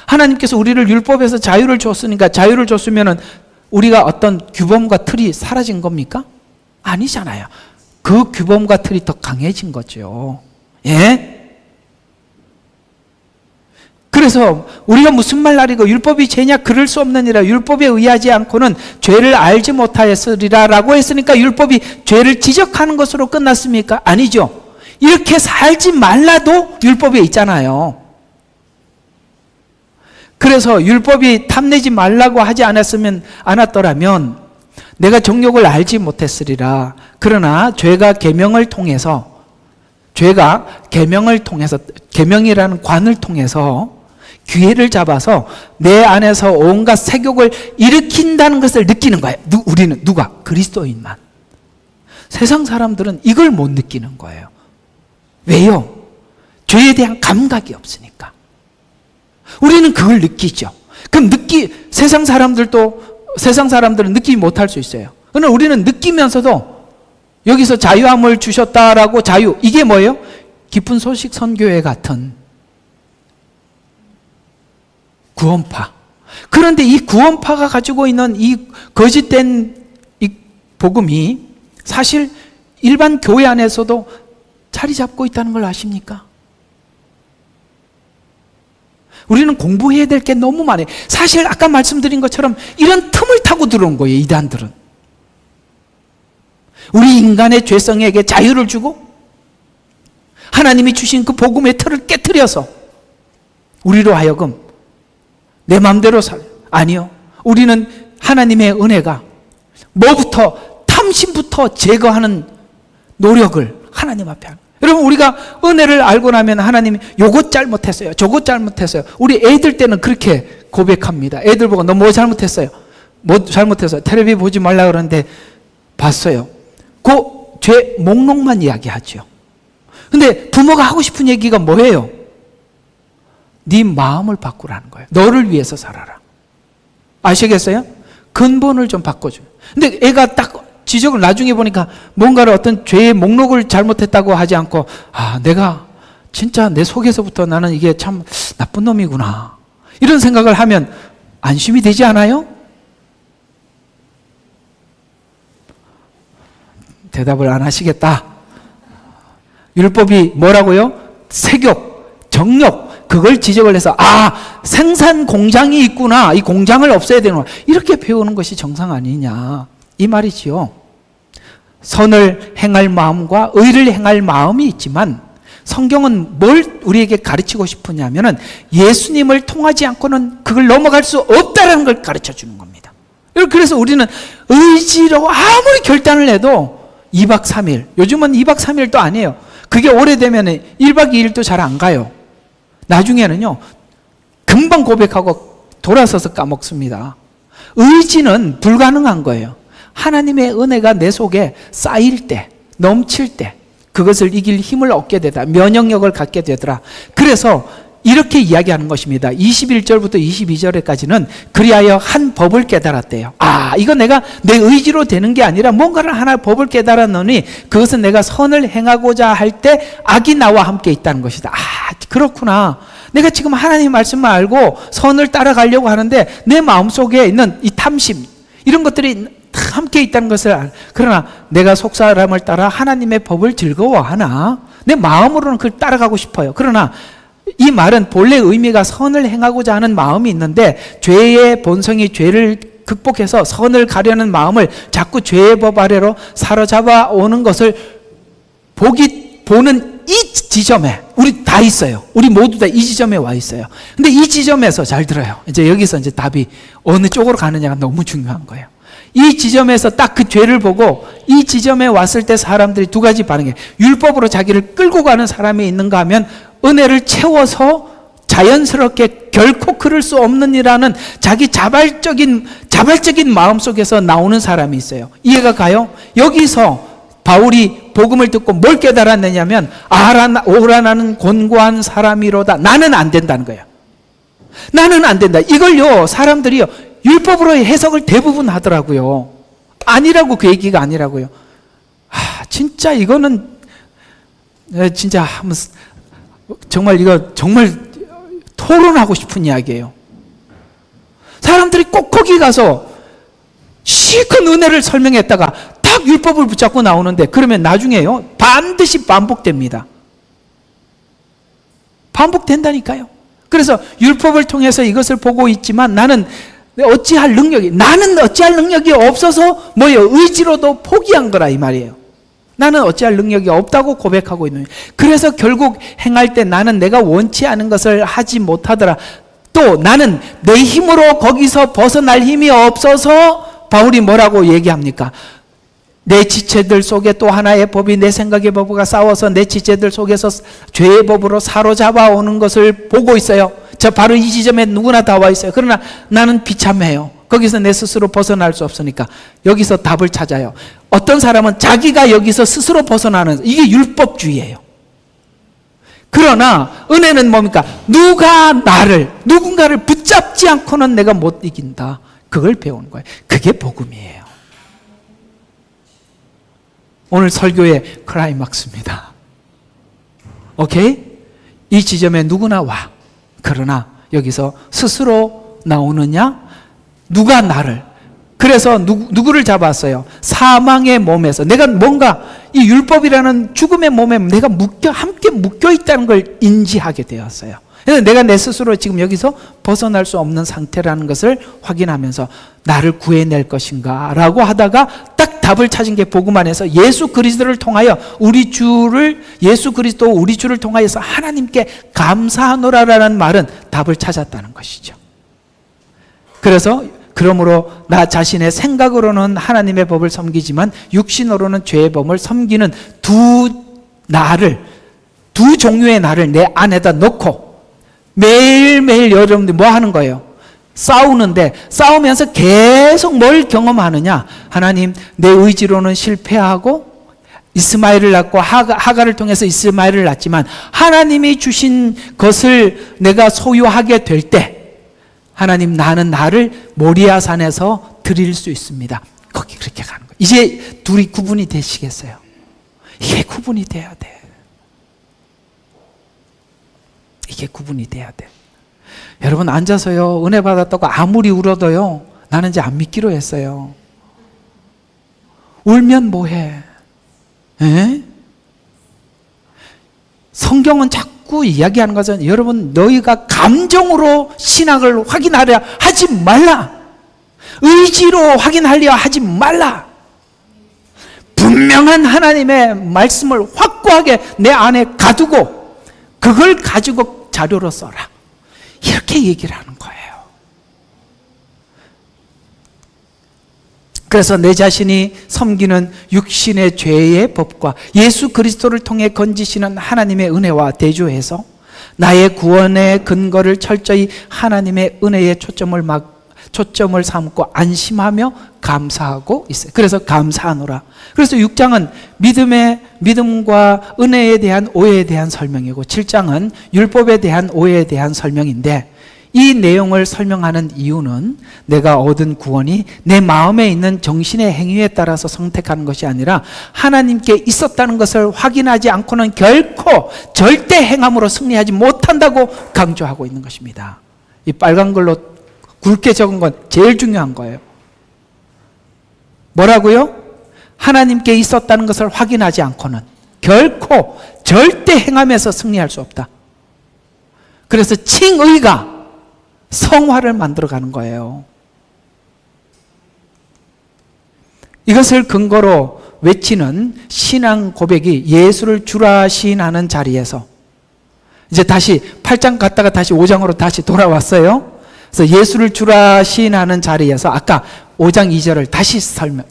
하나님께서 우리를 율법에서 자유를 줬으니까 자유를 줬으면은 우리가 어떤 규범과 틀이 사라진 겁니까? 아니잖아요. 그 규범과 틀이 더 강해진 거죠. 예? 그래서 우리가 무슨 말 나리고 율법이 죄냐 그럴 수 없느니라 율법에 의하지 않고는 죄를 알지 못하였으리라 라고 했으니까 율법이 죄를 지적하는 것으로 끝났습니까? 아니죠. 이렇게 살지 말라도 율법에 있잖아요. 그래서 율법이 탐내지 말라고 하지 않았더라면 내가 정욕을 알지 못했으리라. 그러나 죄가 계명을 통해서 계명이라는 관을 통해서 기회를 잡아서 내 안에서 온갖 색욕을 일으킨다는 것을 느끼는 거예요. 우리는 누가? 그리스도인만. 세상 사람들은 이걸 못 느끼는 거예요. 왜요? 죄에 대한 감각이 없으니까. 우리는 그걸 느끼죠. 그럼 세상 사람들은 느끼지 못할 수 있어요. 그러나 우리는 느끼면서도 여기서 자유함을 주셨다라고 이게 뭐예요? 기쁜 소식 선교회 같은 구원파. 그런데 이 구원파가 가지고 있는 이 거짓된 이 복음이 사실 일반 교회 안에서도 자리 잡고 있다는 걸 아십니까? 우리는 공부해야 될 게 너무 많아요. 사실 아까 말씀드린 것처럼 이런 틈을 타고 들어온 거예요, 이단들은. 우리 인간의 죄성에게 자유를 주고 하나님이 주신 그 복음의 틀을 깨트려서 우리로 하여금 내 마음대로 아니요. 우리는 하나님의 은혜가 탐심부터 제거하는 노력을 하나님 앞에 하는. 여러분, 우리가 은혜를 알고 나면 하나님이 요것 잘못했어요, 저것 잘못했어요. 우리 애들 때는 그렇게 고백합니다. 애들 보고 너 뭐 잘못했어요? 뭐 잘못했어요? 텔레비 보지 말라 그러는데 봤어요. 그 죄 목록만 이야기하죠. 근데 부모가 하고 싶은 얘기가 뭐예요? 네 마음을 바꾸라는 거예요. 너를 위해서 살아라. 아시겠어요? 근본을 좀 바꿔줘요. 근데 애가 딱 지적을 나중에 보니까 뭔가를 어떤 죄의 목록을 잘못했다고 하지 않고 내가 진짜 내 속에서부터 나는 이게 참 나쁜 놈이구나 이런 생각을 하면 안심이 되지 않아요? 대답을 안 하시겠다. 율법이 뭐라고요? 색욕, 정욕, 그걸 지적을 해서 생산 공장이 있구나, 이 공장을 없애야 되는구나 이렇게 배우는 것이 정상 아니냐 이 말이지요. 선을 행할 마음과 의를 행할 마음이 있지만 성경은 뭘 우리에게 가르치고 싶으냐면은 예수님을 통하지 않고는 그걸 넘어갈 수 없다는 걸 가르쳐 주는 겁니다. 그래서 우리는 의지로 아무리 결단을 해도 2박 3일, 요즘은 2박 3일도 아니에요. 그게 오래되면 1박 2일도 잘 안 가요. 나중에는요 금방 고백하고 돌아서서 까먹습니다. 의지는 불가능한 거예요. 하나님의 은혜가 내 속에 쌓일 때, 넘칠 때 그것을 이길 힘을 얻게 되다, 면역력을 갖게 되더라. 그래서 이렇게 이야기하는 것입니다. 21절부터 22절까지는 그리하여 한 법을 깨달았대요. 이거 내가 내 의지로 되는 게 아니라 뭔가를 하나 법을 깨달았노니 그것은 내가 선을 행하고자 할 때 악이 나와 함께 있다는 것이다. 그렇구나. 내가 지금 하나님 말씀을 알고 선을 따라가려고 하는데 내 마음속에 있는 이 탐심 이런 것들이 함께 있다는 것을 그러나 내가 속사람을 따라 하나님의 법을 즐거워하나 내 마음으로는 그걸 따라가고 싶어요. 그러나 이 말은 본래 의미가 선을 행하고자 하는 마음이 있는데 죄의 본성이 죄를 극복해서 선을 가려는 마음을 자꾸 죄의 법 아래로 사로잡아 오는 것을 보는 이 지점에 우리 다 있어요. 우리 모두 다 이 지점에 와 있어요. 근데 이 지점에서 잘 들어요. 이제 여기서 이제 답이 어느 쪽으로 가느냐가 너무 중요한 거예요. 이 지점에서 딱 그 죄를 보고 이 지점에 왔을 때 사람들이 두 가지 반응이에요. 율법으로 자기를 끌고 가는 사람이 있는가 하면 은혜를 채워서 자연스럽게 결코 그럴 수 없는 이라는 자기 자발적인 마음 속에서 나오는 사람이 있어요. 이해가 가요? 여기서 바울이 복음을 듣고 뭘 깨달았느냐면 오라 나는 곤고한 사람이로다. 나는 안 된다는 거예요. 나는 안 된다. 이걸요 사람들이요 율법으로 해석을 대부분 하더라고요. 아니라고, 그 얘기가 아니라고요. 진짜 이거는 진짜 정말 이거 정말 토론하고 싶은 이야기예요. 사람들이 꼭 거기 가서 실컷 은혜를 설명했다가 딱 율법을 붙잡고 나오는데 그러면 나중에요 반드시 반복됩니다. 반복된다니까요. 그래서 율법을 통해서 이것을 보고 있지만 나는 어찌할 능력이 없어서 뭐예요? 의지로도 포기한 거라 이 말이에요. 나는 어찌할 능력이 없다고 고백하고 있는 거예요. 그래서 결국 행할 때 나는 내가 원치 않은 것을 하지 못하더라. 또 나는 내 힘으로 거기서 벗어날 힘이 없어서 바울이 뭐라고 얘기합니까? 내 지체들 속에 또 하나의 법이 내 생각의 법과 싸워서 내 지체들 속에서 죄의 법으로 사로잡아 오는 것을 보고 있어요. 저 바로 이 지점에 누구나 다 와 있어요. 그러나 나는 비참해요. 거기서 내 스스로 벗어날 수 없으니까 여기서 답을 찾아요. 어떤 사람은 자기가 여기서 스스로 벗어나는 이게 율법주의예요. 그러나 은혜는 뭡니까? 누군가를 붙잡지 않고는 내가 못 이긴다. 그걸 배우는 거예요. 그게 복음이에요. 오늘 설교의 클라이막스입니다. 오케이? 이 지점에 누구나 와. 그러나 여기서 스스로 나오느냐? 누가 나를? 그래서 누구를 잡았어요? 사망의 몸에서. 내가 뭔가 이 율법이라는 죽음의 몸에 내가 함께 묶여 있다는 걸 인지하게 되었어요. 그래서 내가 내 스스로 지금 여기서 벗어날 수 없는 상태라는 것을 확인하면서 나를 구해낼 것인가 라고 하다가 딱 답을 찾은 게 복음 안에서 예수 그리스도를 통하여 예수 그리스도 우리 주를 통하여서 하나님께 감사하노라라는 말은 답을 찾았다는 것이죠. 그러므로 나 자신의 생각으로는 하나님의 법을 섬기지만 육신으로는 죄의 법을 섬기는 두 종류의 나를 내 안에다 넣고 매일매일 여러분들이 뭐 하는 거예요? 싸우는데 싸우면서 계속 뭘 경험하느냐? 하나님, 내 의지로는 실패하고 이스마엘을 낳고 하가를 통해서 이스마엘을 낳지만 하나님이 주신 것을 내가 소유하게 될 때 하나님, 나는 나를 모리아산에서 드릴 수 있습니다. 거기 그렇게 가는 거예요. 이제 둘이 구분이 되시겠어요? 이게 구분이 돼야 돼. 이게 구분이 돼야 돼. 여러분 앉아서요 은혜 받았다고 아무리 울어도요 나는 이제 안 믿기로 했어요. 울면 뭐해? 에? 성경은 자꾸 이야기하는 것은 여러분 너희가 감정으로 신학을 확인하려 하지 말라. 의지로 확인하려 하지 말라. 분명한 하나님의 말씀을 확고하게 내 안에 가두고 그걸 가지고 자료로 써라. 이렇게 얘기를 하는 거예요. 그래서 내 자신이 섬기는 육신의 죄의 법과 예수 그리스도를 통해 건지시는 하나님의 은혜와 대조해서 나의 구원의 근거를 철저히 하나님의 은혜에 초점을 삼고 안심하며 감사하고 있어요. 그래서 감사하노라. 그래서 6장은 믿음과 은혜에 대한 오해에 대한 설명이고 7장은 율법에 대한 오해에 대한 설명인데 이 내용을 설명하는 이유는 내가 얻은 구원이 내 마음에 있는 정신의 행위에 따라서 선택하는 것이 아니라 하나님께 있었다는 것을 확인하지 않고는 결코 절대 행함으로 승리하지 못한다고 강조하고 있는 것입니다. 이 빨간 글로 굵게 적은 건 제일 중요한 거예요. 뭐라고요? 하나님께 있었다는 것을 확인하지 않고는 결코 절대 행함에서 승리할 수 없다. 그래서 칭의가 성화를 만들어가는 거예요. 이것을 근거로 외치는 신앙 고백이 예수를 주라 시인하는 자리에서 이제 다시 8장 갔다가 다시 5장으로 다시 돌아왔어요. 그래서 예수를 주라 시인하는 자리에서 아까 5장 2절을 다시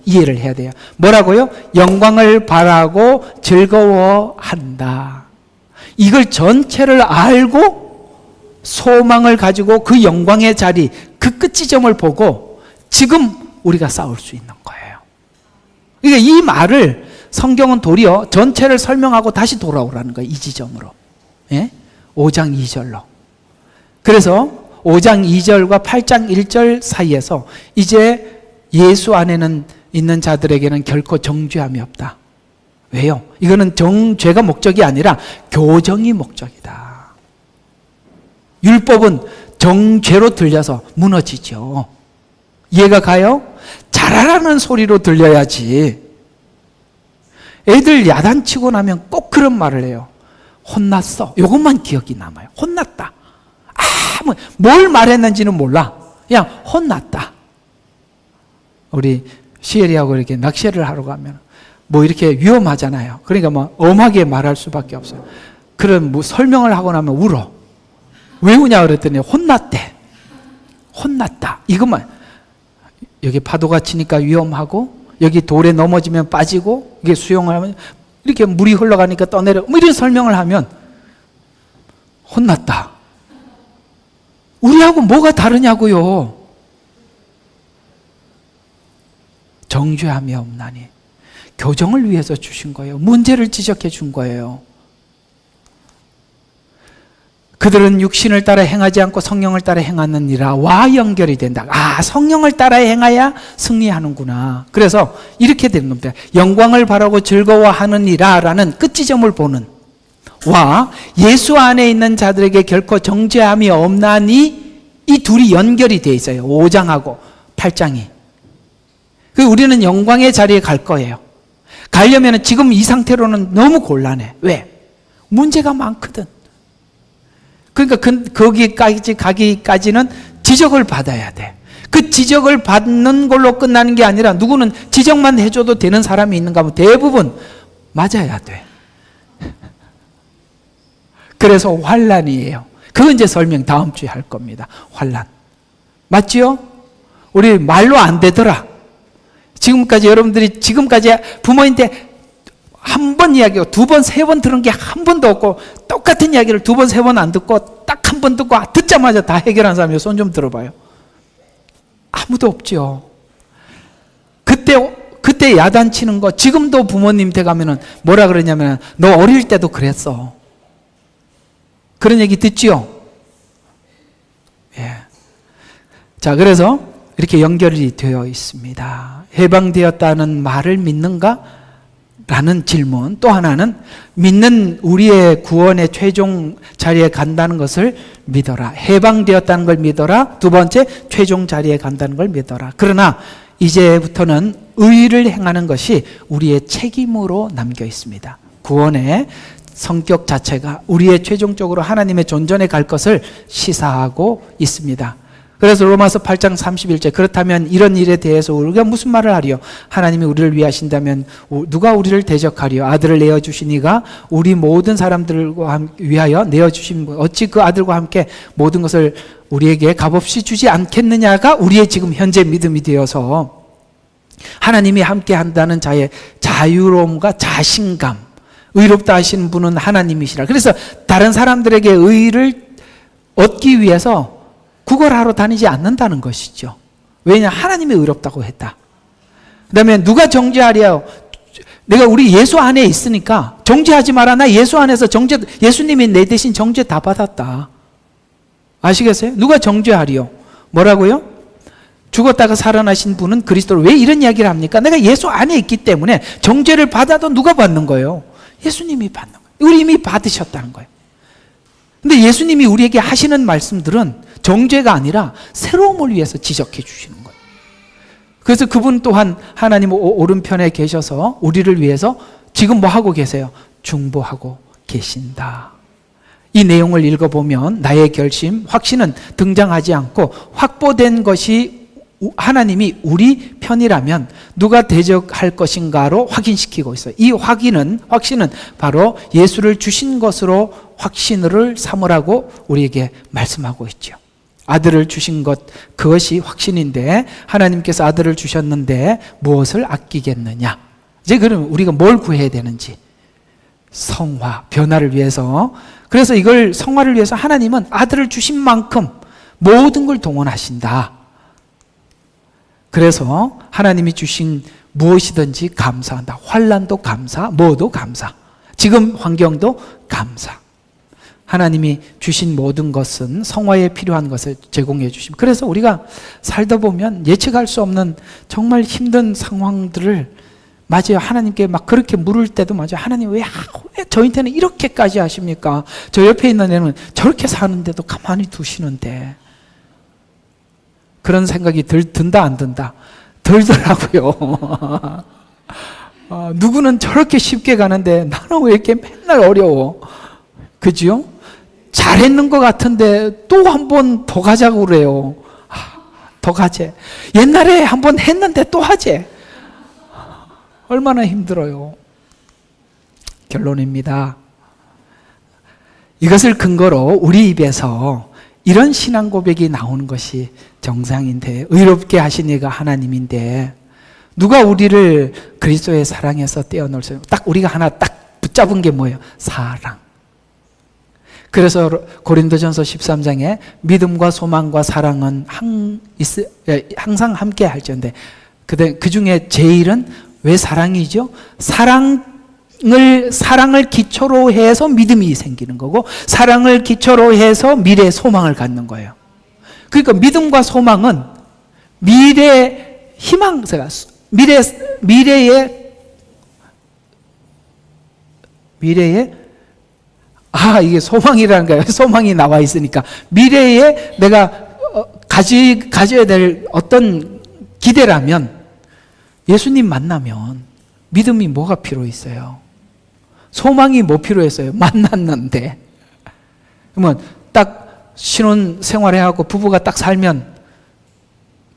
이해를 해야 돼요. 뭐라고요? 영광을 바라고 즐거워한다. 이걸 전체를 알고 소망을 가지고 그 영광의 자리, 그 끝지점을 보고 지금 우리가 싸울 수 있는 거예요. 그러니까 이 말을 성경은 도리어 전체를 설명하고 다시 돌아오라는 거예요. 이 지점으로. 예? 5장 2절로. 그래서 5장 2절과 8장 1절 사이에서 이제 예수 안에는 있는 자들에게는 결코 정죄함이 없다. 왜요? 이거는 죄가 목적이 아니라 교정이 목적이다. 율법은 정죄로 들려서 무너지죠. 이해가 가요? 잘하라는 소리로 들려야지. 애들 야단치고 나면 꼭 그런 말을 해요. 혼났어. 이것만 기억이 남아요. 혼났다. 뭘 말했는지는 몰라. 그냥 혼났다. 우리 시엘이하고 이렇게 낚시를 하러 가면 뭐 이렇게 위험하잖아요. 그러니까 뭐 엄하게 말할 수밖에 없어요. 그런 뭐 설명을 하고 나면 울어. 왜 우냐 그랬더니 혼났대. 혼났다. 이것만. 여기 파도가 치니까 위험하고, 여기 돌에 넘어지면 빠지고, 이게 수영을 하면 이렇게 물이 흘러가니까 떠내려. 뭐 이런 설명을 하면 혼났다. 우리하고 뭐가 다르냐고요. 정죄함이 없나니. 교정을 위해서 주신 거예요. 문제를 지적해 준 거예요. 그들은 육신을 따라 행하지 않고 성령을 따라 행하느니라 와 연결이 된다. 성령을 따라 행해야 승리하는구나. 그래서 이렇게 되는 겁니다. 영광을 바라고 즐거워하느니라 라는 끝지점을 보는 와 예수 안에 있는 자들에게 결코 정죄함이 없나니, 이 둘이 연결이 되어 있어요. 5장하고 8장이. 우리는 영광의 자리에 갈 거예요. 가려면 지금 이 상태로는 너무 곤란해. 왜? 문제가 많거든. 그러니까 거기까지 가기까지는 지적을 받아야 돼. 그 지적을 받는 걸로 끝나는 게 아니라 누구는 지적만 해줘도 되는 사람이 있는가 하면 대부분 맞아야 돼. 그래서 환란이에요. 그건 이제 설명 다음 주에 할 겁니다. 환란. 맞지요? 우리 말로 안 되더라. 지금까지 여러분들이 지금까지 부모님한테 한 번 이야기하고 두 번, 세 번 들은 게 한 번도 없고, 똑같은 이야기를 두 번, 세 번 안 듣고 딱 한 번 듣고 듣자마자 다 해결한 사람이 손 좀 들어봐요. 아무도 없죠. 그때 야단치는 거 지금도 부모님한테 가면은 뭐라 그러냐면 너 어릴 때도 그랬어. 그런 얘기 듣지요? 예. 자, 그래서 이렇게 연결이 되어 있습니다. 해방되었다는 말을 믿는가? 라는 질문. 또 하나는 믿는 우리의 구원의 최종 자리에 간다는 것을 믿어라. 해방되었다는 걸 믿어라. 두 번째, 최종 자리에 간다는 걸 믿어라. 그러나 이제부터는 의를 행하는 것이 우리의 책임으로 남겨 있습니다. 구원의 성격 자체가 우리의 최종적으로 하나님의 존전에 갈 것을 시사하고 있습니다. 그래서 로마서 8장 31절 그렇다면 이런 일에 대해서 우리가 무슨 말을 하리요? 하나님이 우리를 위하신다면 누가 우리를 대적하리요? 아들을 내어주시니가 우리 모든 사람들과 위하여 내어주신 어찌 그 아들과 함께 모든 것을 우리에게 값없이 주지 않겠느냐가 우리의 지금 현재 믿음이 되어서 하나님이 함께 한다는 자의 자유로움과 자신감, 의롭다 하시는 분은 하나님이시라. 그래서 다른 사람들에게 의를 얻기 위해서 구걸하러 다니지 않는다는 것이죠. 왜냐? 하나님이 의롭다고 했다. 그 다음에 누가 정죄하랴? 내가 우리 예수 안에 있으니까 정죄하지 마라. 나 예수 안에서 예수님이 내 대신 정죄 다 받았다. 아시겠어요? 누가 정죄하리요? 뭐라고요? 죽었다가 살아나신 분은 그리스도로. 왜 이런 이야기를 합니까? 내가 예수 안에 있기 때문에 정죄를 받아도 누가 받는 거예요? 예수님이 받는 거예요. 우리 이미 받으셨다는 거예요. 근데 예수님이 우리에게 하시는 말씀들은 정죄가 아니라 새로움을 위해서 지적해 주시는 거예요. 그래서 그분 또한 하나님 오른편에 계셔서 우리를 위해서 지금 뭐 하고 계세요? 중보하고 계신다. 이 내용을 읽어보면 나의 결심, 확신은 등장하지 않고 확보된 것이 하나님이 우리 편이라면 누가 대적할 것인가로 확인시키고 있어요. 이 확신은 바로 예수를 주신 것으로 확신을 삼으라고 우리에게 말씀하고 있죠. 아들을 주신 것, 그것이 확신인데 하나님께서 아들을 주셨는데 무엇을 아끼겠느냐? 이제 그럼 우리가 뭘 구해야 되는지. 성화, 변화를 위해서. 그래서 이걸 성화를 위해서 하나님은 아들을 주신 만큼 모든 걸 동원하신다. 그래서 하나님이 주신 무엇이든지 감사한다. 환난도 감사, 뭐도 감사. 지금 환경도 감사. 하나님이 주신 모든 것은 성화에 필요한 것을 제공해 주심. 그래서 우리가 살다 보면 예측할 수 없는 정말 힘든 상황들을 맞아요. 하나님께 막 그렇게 물을 때도 맞아요. 하나님 왜 저한테는 이렇게까지 하십니까? 저 옆에 있는 애는 저렇게 사는데도 가만히 두시는데. 그런 생각이 든다 안 든다? 들더라고요. 누구는 저렇게 쉽게 가는데 나는 왜 이렇게 맨날 어려워? 그죠? 잘했는 것 같은데 또 한 번 더 가자고 그래요. 더 가재. 옛날에 한 번 했는데 또 하재. 얼마나 힘들어요. 결론입니다. 이것을 근거로 우리 입에서 이런 신앙 고백이 나오는 것이 정상인데, 의롭게 하신 이가 하나님인데 누가 우리를 그리스도의 사랑에서 떼어놓을 수 있어요? 딱 우리가 하나 딱 붙잡은 게 뭐예요? 사랑. 그래서 고린도전서 13장에 믿음과 소망과 사랑은 항상 함께 할지언데, 그 중에 제일은 왜 사랑이죠? 사랑을 기초로 해서 믿음이 생기는 거고, 사랑을 기초로 해서 미래의 소망을 갖는 거예요. 그러니까 믿음과 소망은 미래의 희망, 미래의 이게 소망이라는 거예요. 소망이 나와 있으니까 미래에 내가 가져야 될 어떤 기대라면, 예수님 만나면 믿음이 뭐가 필요 있어요? 소망이 뭐 필요했어요? 만났는데. 그러면 딱 신혼 생활해하고 부부가 딱 살면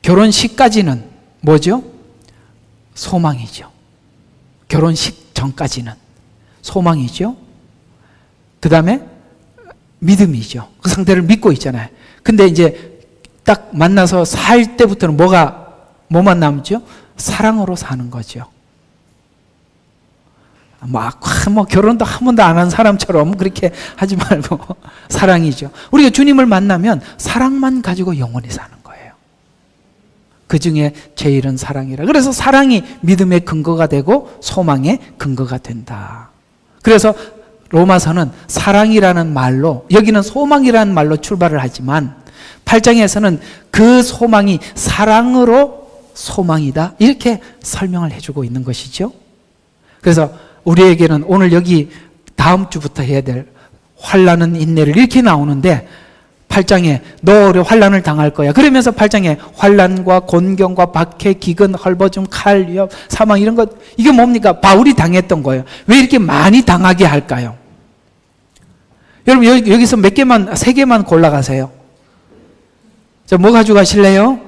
결혼식까지는 뭐죠? 소망이죠. 결혼식 전까지는 소망이죠. 그 다음에 믿음이죠. 그 상대를 믿고 있잖아요. 근데 이제 딱 만나서 살 때부터는 뭐만 남죠? 사랑으로 사는 거죠. 결혼도 한 번도 안 한 사람처럼 그렇게 하지 말고 사랑이죠. 우리가 주님을 만나면 사랑만 가지고 영원히 사는 거예요. 그 중에 제일은 사랑이라. 그래서 사랑이 믿음의 근거가 되고 소망의 근거가 된다. 그래서 로마서는 사랑이라는 말로, 여기는 소망이라는 말로 출발을 하지만 8장에서는 그 소망이 사랑으로 소망이다, 이렇게 설명을 해주고 있는 것이죠. 그래서 우리에게는 오늘 여기 다음 주부터 해야 될 환난은 인내를, 이렇게 나오는데 8장에 너 환난을 당할 거야. 그러면서 8장에 환난과 곤경과 박해, 기근, 헐벗음, 칼, 위협, 사망, 이런 것, 이게 뭡니까? 바울이 당했던 거예요. 왜 이렇게 많이 당하게 할까요? 여러분 여기서 몇 개만, 3개만 골라가세요. 자, 뭐 가져가실래요?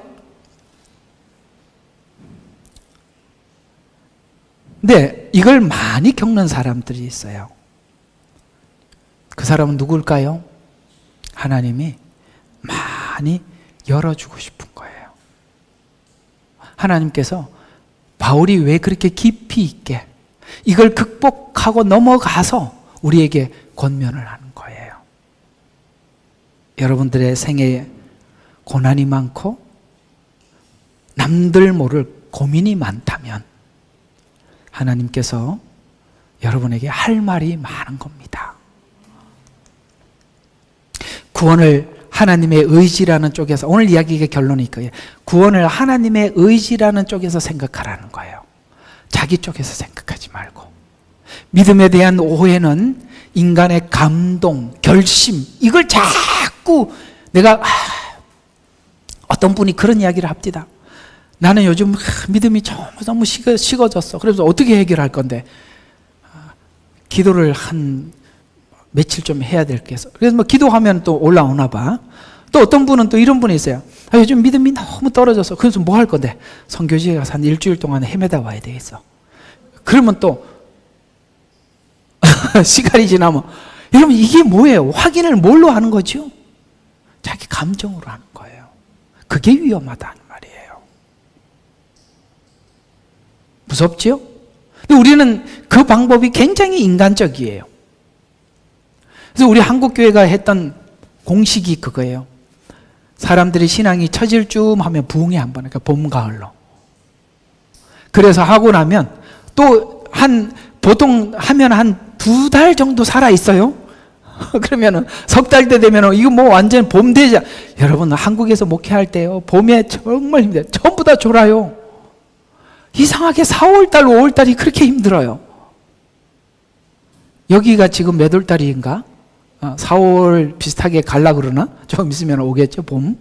근데 이걸 많이 겪는 사람들이 있어요. 그 사람은 누굴까요? 하나님이 많이 열어주고 싶은 거예요. 하나님께서 바울이 왜 그렇게 깊이 있게 이걸 극복하고 넘어가서 우리에게 권면을 하는 거예요. 여러분들의 생애에 고난이 많고 남들 모를 고민이 많다면 하나님께서 여러분에게 할 말이 많은 겁니다. 구원을 하나님의 의지라는 쪽에서, 오늘 이야기의 결론이 있고요. 구원을 하나님의 의지라는 쪽에서 생각하라는 거예요. 자기 쪽에서 생각하지 말고. 믿음에 대한 오해는 인간의 감동, 결심, 이걸 자꾸 내가 어떤 분이 그런 이야기를 합니다. 나는 요즘 믿음이 너무 식어졌어. 그래서 어떻게 해결할 건데? 기도를 한 며칠 좀 해야 될 게 있어. 그래서 기도하면 또 올라오나 봐. 또 어떤 분은 또 이런 분이 있어요. 요즘 믿음이 너무 떨어져서. 그래서 뭐 할 건데? 선교지에 가서 한 일주일 동안 헤매다 와야 되겠어. 그러면 또 시간이 지나면, 여러분 이게 뭐예요? 확인을 뭘로 하는 거죠? 자기 감정으로 하는 거예요. 그게 위험하다는 말이에요. 무섭죠? 근데 우리는 그 방법이 굉장히 인간적이에요. 그래서 우리 한국교회가 했던 공식이 그거예요. 사람들이 신앙이 처질 쯤 하면 부흥회 한번, 그러니까 봄, 가을로. 그래서 하고 나면 또 보통 하면 한 2달 정도 살아있어요. 그러면은 석 달 때 되면 이거 뭐 완전 봄 되자. 여러분 한국에서 목회할 때요, 봄에 정말 힘들어요. 전부 다 졸아요. 이상하게 4월달, 5월달이 그렇게 힘들어요. 여기가 지금 몇 월달인가? 4월 비슷하게 갈라 그러나? 좀 있으면 오겠죠, 봄.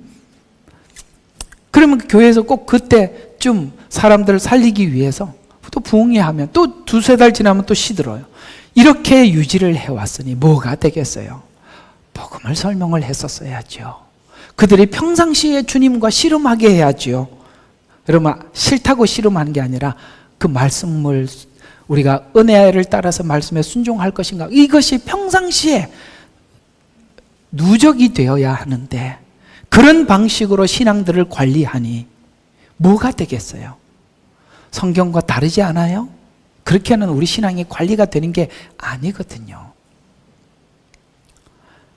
그러면 교회에서 꼭 그때쯤 사람들을 살리기 위해서 또 부흥회하면 또 두세 달 지나면 또 시들어요. 이렇게 유지를 해왔으니 뭐가 되겠어요? 복음을 설명을 했었어야죠. 그들이 평상시에 주님과 씨름하게 해야죠. 여러분, 싫다고 씨름하는 게 아니라 그 말씀을 우리가 은혜를 따라서 말씀에 순종할 것인가, 이것이 평상시에 누적이 되어야 하는데 그런 방식으로 신앙들을 관리하니 뭐가 되겠어요? 성경과 다르지 않아요? 그렇게는 우리 신앙이 관리가 되는 게 아니거든요.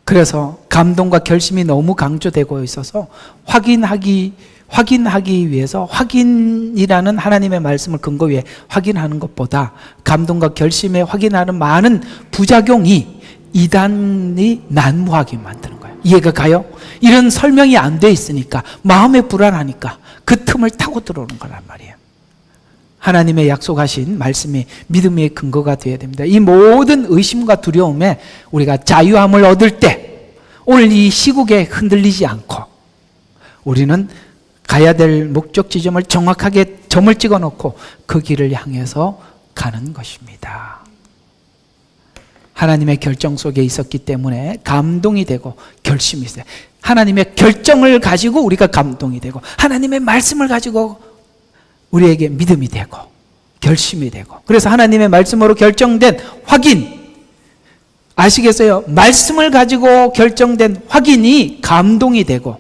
그래서 감동과 결심이 너무 강조되고 있어서 확인하기 위해서, 확인이라는 하나님의 말씀을 근거 위에 확인하는 것보다 감동과 결심에 확인하는 많은 부작용이 이단이 난무하게 만드는 거예요. 이해가 가요? 이런 설명이 안 돼 있으니까 마음에 불안하니까 그 틈을 타고 들어오는 거란 말이에요. 하나님의 약속하신 말씀이 믿음의 근거가 되어야 됩니다. 이 모든 의심과 두려움에 우리가 자유함을 얻을 때 오늘 이 시국에 흔들리지 않고 우리는 가야 될 목적 지점을 정확하게 점을 찍어 놓고 그 길을 향해서 가는 것입니다. 하나님의 결정 속에 있었기 때문에 감동이 되고 결심이 있어요. 하나님의 결정을 가지고 우리가 감동이 되고 하나님의 말씀을 가지고 우리에게 믿음이 되고 결심이 되고, 그래서 하나님의 말씀으로 결정된 확인, 아시겠어요? 말씀을 가지고 결정된 확인이 감동이 되고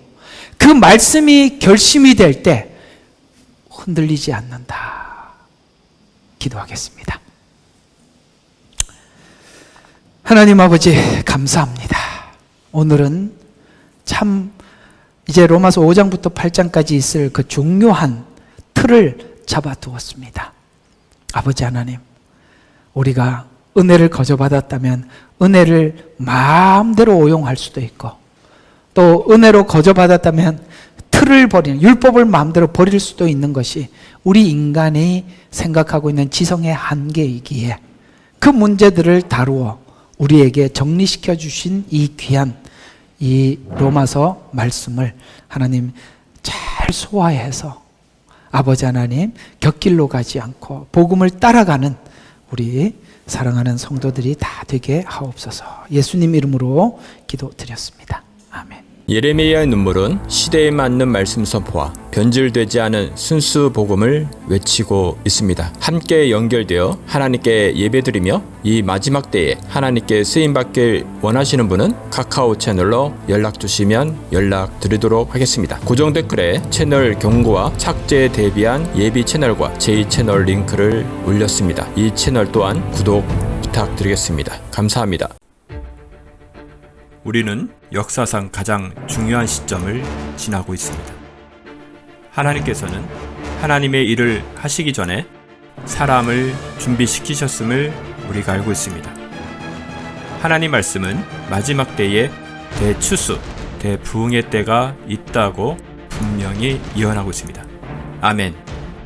그 말씀이 결심이 될 때 흔들리지 않는다. 기도하겠습니다. 하나님 아버지, 감사합니다. 오늘은 참 이제 로마서 5장부터 8장까지 있을 그 중요한 틀을 잡아두었습니다. 아버지 하나님, 우리가 은혜를 거저받았다면 은혜를 마음대로 오용할 수도 있고, 또 은혜로 거저받았다면 틀을 버리는, 율법을 마음대로 버릴 수도 있는 것이 우리 인간이 생각하고 있는 지성의 한계이기에 그 문제들을 다루어 우리에게 정리시켜 주신 이 귀한 이 로마서 말씀을 하나님 잘 소화해서 아버지 하나님 곁길로 가지 않고 복음을 따라가는 우리 사랑하는 성도들이 다 되게 하옵소서. 예수님 이름으로 기도드렸습니다. 아멘. 예레미야의 눈물은 시대에 맞는 말씀 선포와 변질되지 않은 순수 복음을 외치고 있습니다. 함께 연결되어 하나님께 예배드리며 이 마지막 때에 하나님께 쓰임받길 원하시는 분은 카카오 채널로 연락 주시면 연락드리도록 하겠습니다. 고정 댓글에 채널 경고와 삭제에 대비한 예비 채널과 제2채널 링크를 올렸습니다. 이 채널 또한 구독 부탁드리겠습니다. 감사합니다. 우리는 역사상 가장 중요한 시점을 지나고 있습니다. 하나님께서는 하나님의 일을 하시기 전에 사람을 준비시키셨음을 우리가 알고 있습니다. 하나님 말씀은 마지막 때에 대추수, 대부흥의 때가 있다고 분명히 예언하고 있습니다. 아멘.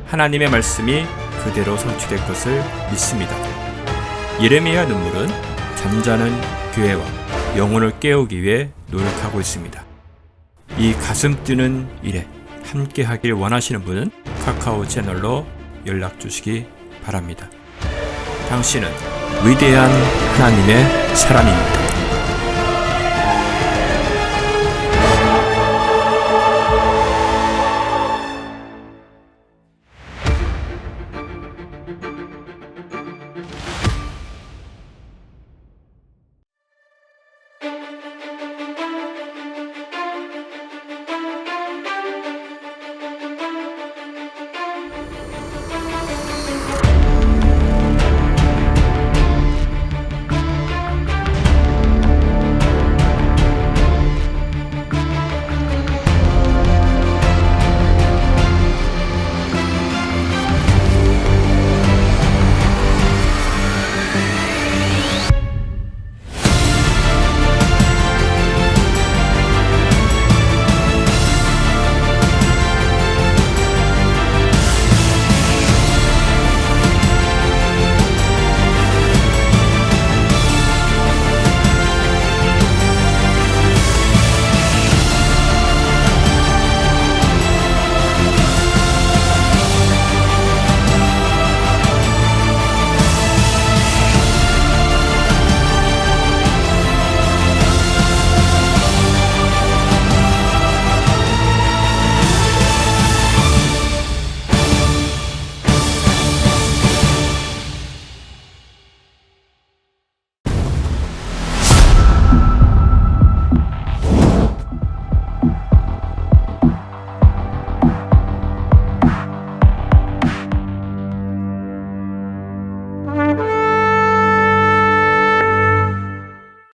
하나님의 말씀이 그대로 성취될 것을 믿습니다. 예레미야 눈물은 잠자는 교회와 영혼을 깨우기 위해 노력하고 있습니다. 이 가슴 뛰는 일에 함께 하길 원하시는 분은 카카오 채널로 연락 주시기 바랍니다. 당신은 위대한 하나님의 사람입니다.